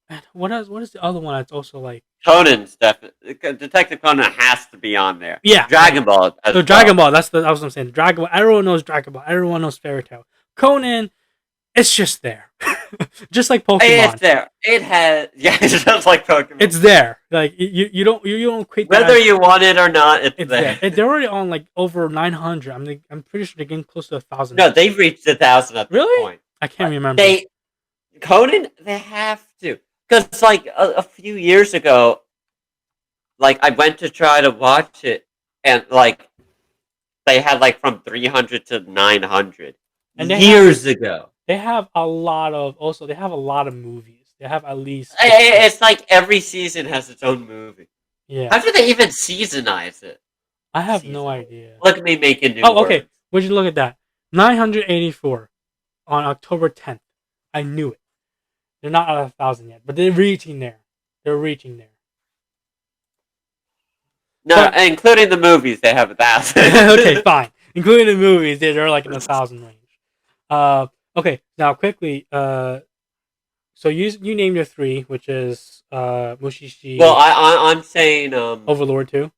And what is the other one that's also like, Conan's definitely Detective Conan has to be on there. yeah, Dragon Ball so as Dragon well. Ball. That was what I'm saying. Dragon Ball. Everyone knows Dragon Ball. Everyone knows Fairy Tale. Conan, it's just there, just like It's Pokemon. there. It has yeah, it's just like Pokemon. It's there. Like you don't create that Whether as you want it or not, it's it's there. there. They're already on like over 900. I'm pretty sure they're getting close to 1,000 No, now. they've reached 1,000 at this Really? point. I can't remember. They Conan, they have to, because like a few years ago, like I went to try to watch it, and like they had like from 300 to 900 And they have years ago. they have a lot of movies. They have at least 50. It's like every season has its own movie. Yeah. How do they even seasonize it? I have no Season. idea. Look at me making new Oh, okay. words. Would you look at that? 984 on October 10th. I knew it. They're not at 1,000 yet, but they're reaching there. They're reaching there. No, But including the movies, they have 1,000. okay, fine. Including the movies, they're like in the 1,000 range. Okay. Now quickly. So you named your three, which is Well, Mushishi, I'm saying Overlord 2.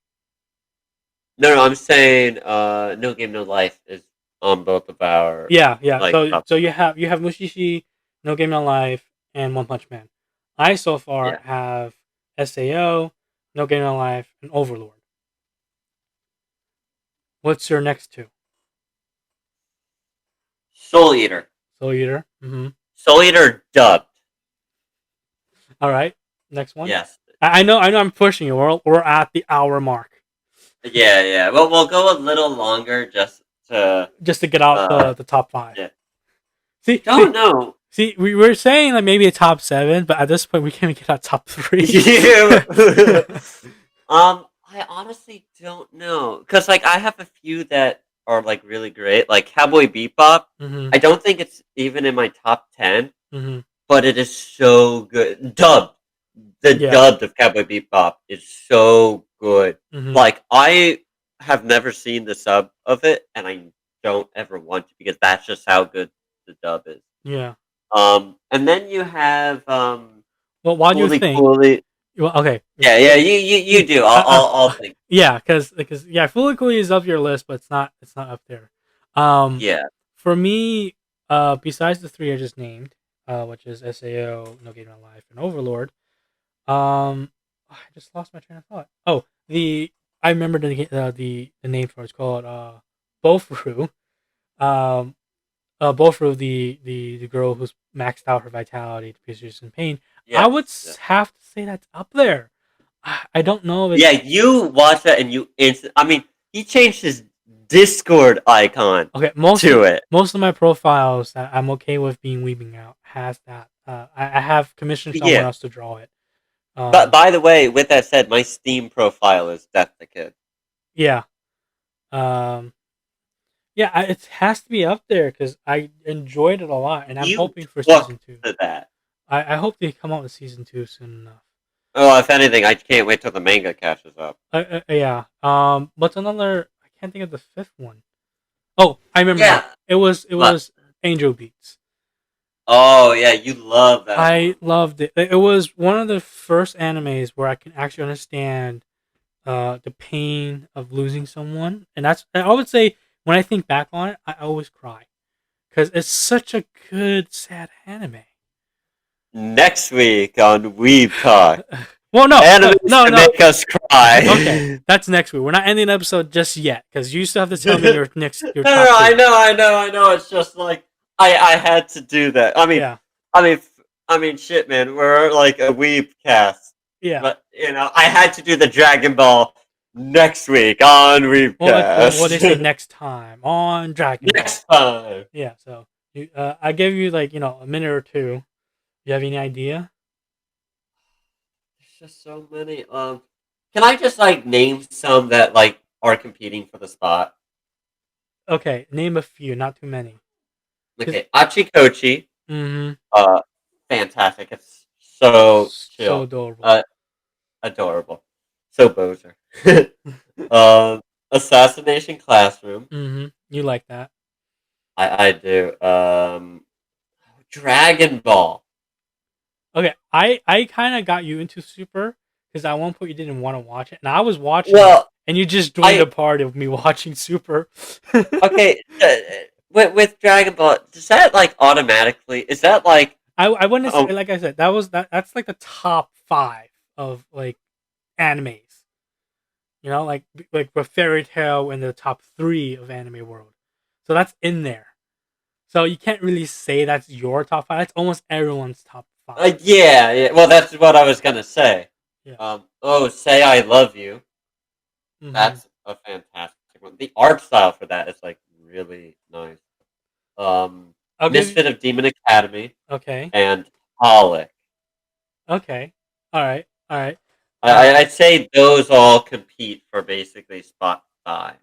No, no, I'm saying No Game No Life is on both of our Yeah, yeah. like So top so five. you have Mushishi, No Game No Life, and One Punch Man. I so far Yeah. have Sao, No Game No Life, and Overlord. What's your next two? Soul Eater. Soul Eater. Mm-hmm. Soul Eater dubbed. All right. Next one. Yes. I know. I'm pushing you. We're at the hour mark. Yeah, yeah. Well, we'll go a little longer just to Just to get out uh the top five. yeah. I See, don't know. we were saying like maybe a top seven, but at this point we can't even get out top three. You I honestly don't know because like I have a few that are like really great, like Cowboy Bebop. Mm-hmm. I don't think it's even in my top 10, Mm-hmm. but it is so good. Dubbed, the Yeah. dubbed of Cowboy Bebop is so good. Mm-hmm. Like I have never seen the sub of it, and I don't ever want to because that's just how good the dub is. Yeah. And then you have Well, while you Coolly think, Coolly. well, okay. Yeah, yeah, you do. I'll think. Yeah, because yeah, Fully Cooley is up your list, but it's not up there. Um, Yeah. for me, besides the three I just named, which is Sao, No Game No Life, and Overlord, I just lost my train of thought. Oh, the I remember the name for it. It's called Bofuru. Um, Bofuru, the girl who's maxed out her vitality because she's in pain. I would Yes. Yeah. have to say that's up there. I don't know if Yeah, it's you watch that and you instant. I mean, he changed his Discord icon okay. to it. Most of my profiles that I'm okay with being weaving out has that. I have commissioned someone Yeah. else to draw it. But by the way, with that said, my Steam profile is Death the Kid. Yeah. Um, yeah, it has to be up there because I enjoyed it a lot, and I'm You hoping for took season two. to that. I hope they come out with season two soon enough. Oh, if anything, I can't wait till the manga catches up. Yeah. What's another? I can't think of the fifth one. Oh, I remember now. Yeah. It But was Angel Beats. oh yeah, you love that I one. loved it. It was one of the first animes where I can actually understand the pain of losing someone, and that's I would say when I think back on it, I always cry because it's such a good sad anime. Next week on Weeb Talk, Well, animes to no. make us Okay, cry. that's next week. We're not ending the episode just yet because you still have to tell me No, your no, top I two. know, I know. It's just like I had to do that. Yeah, I mean, shit, man. We're like a weeb cast, yeah. but I had to do the Dragon Ball next week on Well, they say Weebcast. next time on Dragon Ball. Next time. Yeah, so I give you like a minute or two. You have any idea? There's just so many. Can I just like name some that like are competing for the spot? Okay, name a few, not too many. Cause Okay, Achikochi. mm-hmm, Uh, fantastic. It's so so chill. adorable. Adorable. So Bozer. Assassination Classroom. Mm-hmm, you like that? I do. Dragon Ball. Okay, I kind of got you into Super because at one point you didn't want to watch it, and I was watching it, Well, and you just joined I the party of me watching Super. okay. With Dragon Ball, does that like automatically? Is that like I wouldn't say um? like I said that was that's like the top five of like animes. You know, like with Fairy Tail in the top three of anime world. So that's in there. So you can't really say that's your top five. That's almost everyone's top five. Yeah, yeah. Well, that's what I was gonna say. Yeah. Oh, say I love you. Mm-hmm. That's a fantastic one. The art style for that is like really nice. I'll give you. Misfit of Demon Academy Okay. and Holic. Okay. All right. All right. I'd say those all compete for basically spot five.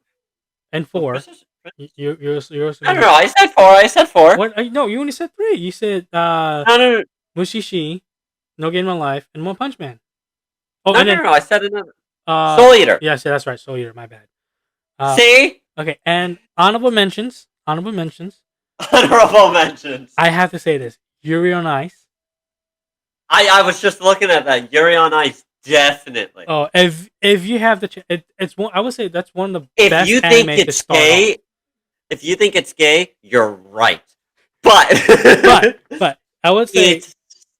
And Oh, four. You're also I gonna don't be. know. I said four. I said four. What? No, you only said three. You said No, no, no, Mushishi, No Game No Life, and One Punch Man. Oh, no, and no, then no. I said another. Soul Eater. yeah, that's right. Soul Eater. My bad. Uh, See? okay. And honorable mentions. Honorable mentions. Honorable mentions. I have to say this: Yuri on Ice. I was just looking at that. Yuri on Ice Definitely. Oh, if you have the it's one. I would say that's one of the If best you think anime to it's start off. gay, if you think it's gay, you're right. But But I would say it's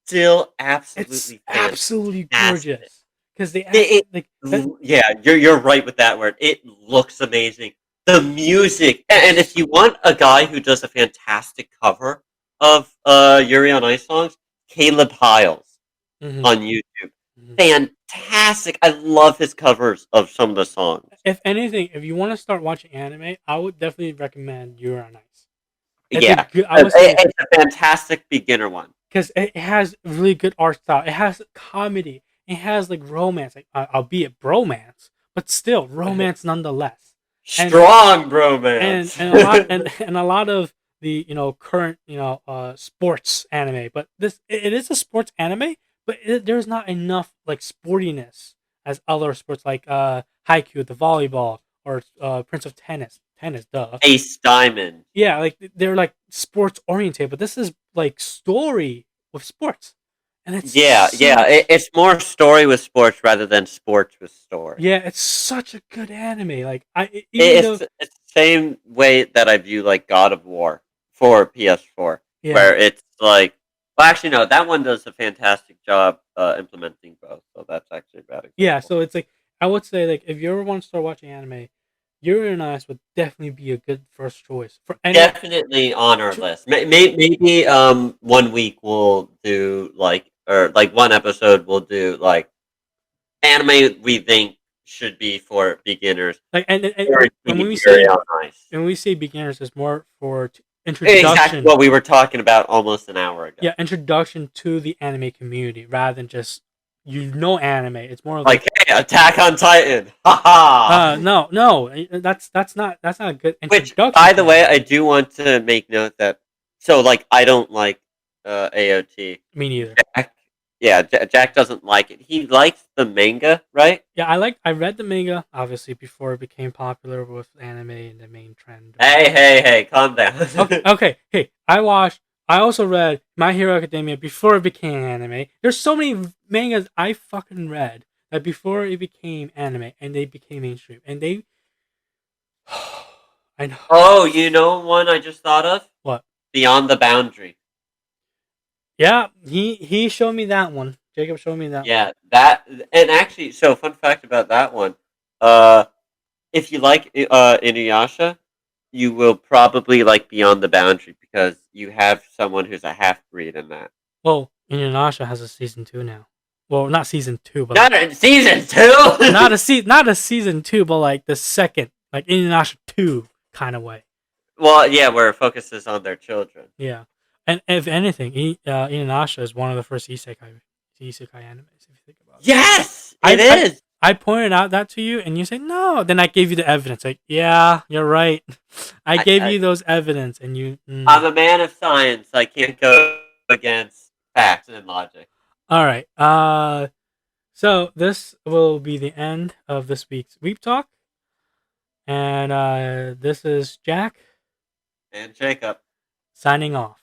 still it's absolutely absolutely fantastic. gorgeous because they It, like that. yeah, you're right with that word. It looks amazing. The music, and if It's you want a guy who does a fantastic cover of Yuri on Ice songs, Caleb Hiles mhm, on YouTube. mhm. Fantastic. I love his covers of some of the songs. If anything, if you want to start watching anime, I would definitely recommend Yuri on Ice. It's a Yeah, good. I would say it's a fantastic beginner one. because it has really good art style. It has comedy. It has like romance, like albeit bromance, but still romance nonetheless. And Strong bromance. and a lot and a lot of the current sports anime, but it is a sports anime, but there's not enough like sportiness as other sports like Haikyuu, the volleyball, or Prince of Tennis, duh. Ace Diamond. Yeah, like they're like sports oriented, but this is like story with sports, and it's Yeah. such It's more story with sports rather than sports with story. yeah, it's such a good anime. Like even It's though it's the same way that I view like God of War for PS4, yeah where it's like, well, actually no, that one does a fantastic job implementing both. So that's actually a bad yeah, example. so it's like I would say like if you ever want to start watching anime, Yuri on Ice would definitely be a good first choice for any. Definitely on our tr- list. Maybe 1 week we'll do like, or like one episode we'll do like anime we think should be for beginners. Like Or and when we Yuri say on Ice. beginners, it's more for Exactly introduction. what we were talking about almost an hour ago. Yeah, introduction to the anime community rather than just anime. It's more of Like, like hey, Attack on Titan. Haha. no, that's not a good Which, introduction by to the way, I anime. do want to make note that, so like I don't like AOT. Me neither. Jack, yeah, Jack doesn't like it. He likes the manga, right? Yeah, I read the manga obviously before it became popular with anime and the main trend or Hey, whatever. hey, hey, calm down. Okay. Hey, I also read My Hero Academia before it became anime. There's so many mangas I fucking read that before it became anime and they became mainstream and they. I know Oh, you know one I just thought of? what. Beyond the Boundary. Yeah, he showed me that one. Jacob showed me that one. Yeah, that, and actually, so fun fact about that one. Uh, if you like Inuyasha, you will probably like Beyond the Boundary because you have someone who's a half breed in that. Well, Inuyasha has a season 2 now. Well, not season 2, but like Not in season two. not a season 2, but like the second, like Inuyasha 2 kind of way. Well, yeah, where it focuses on their children. Yeah, and if anything, Inuyasha is one of the first isekai animes. If you think about it, Yes, it I I is. I pointed out that to you, and you say no. Then I gave you the evidence. Like, yeah, you're right. I I, gave I, you those evidence, and you. I'm a man of science. I can't go against facts and logic. All right. So this will be the end of this week's Weep Talk, and this is Jack And Jacob. signing off.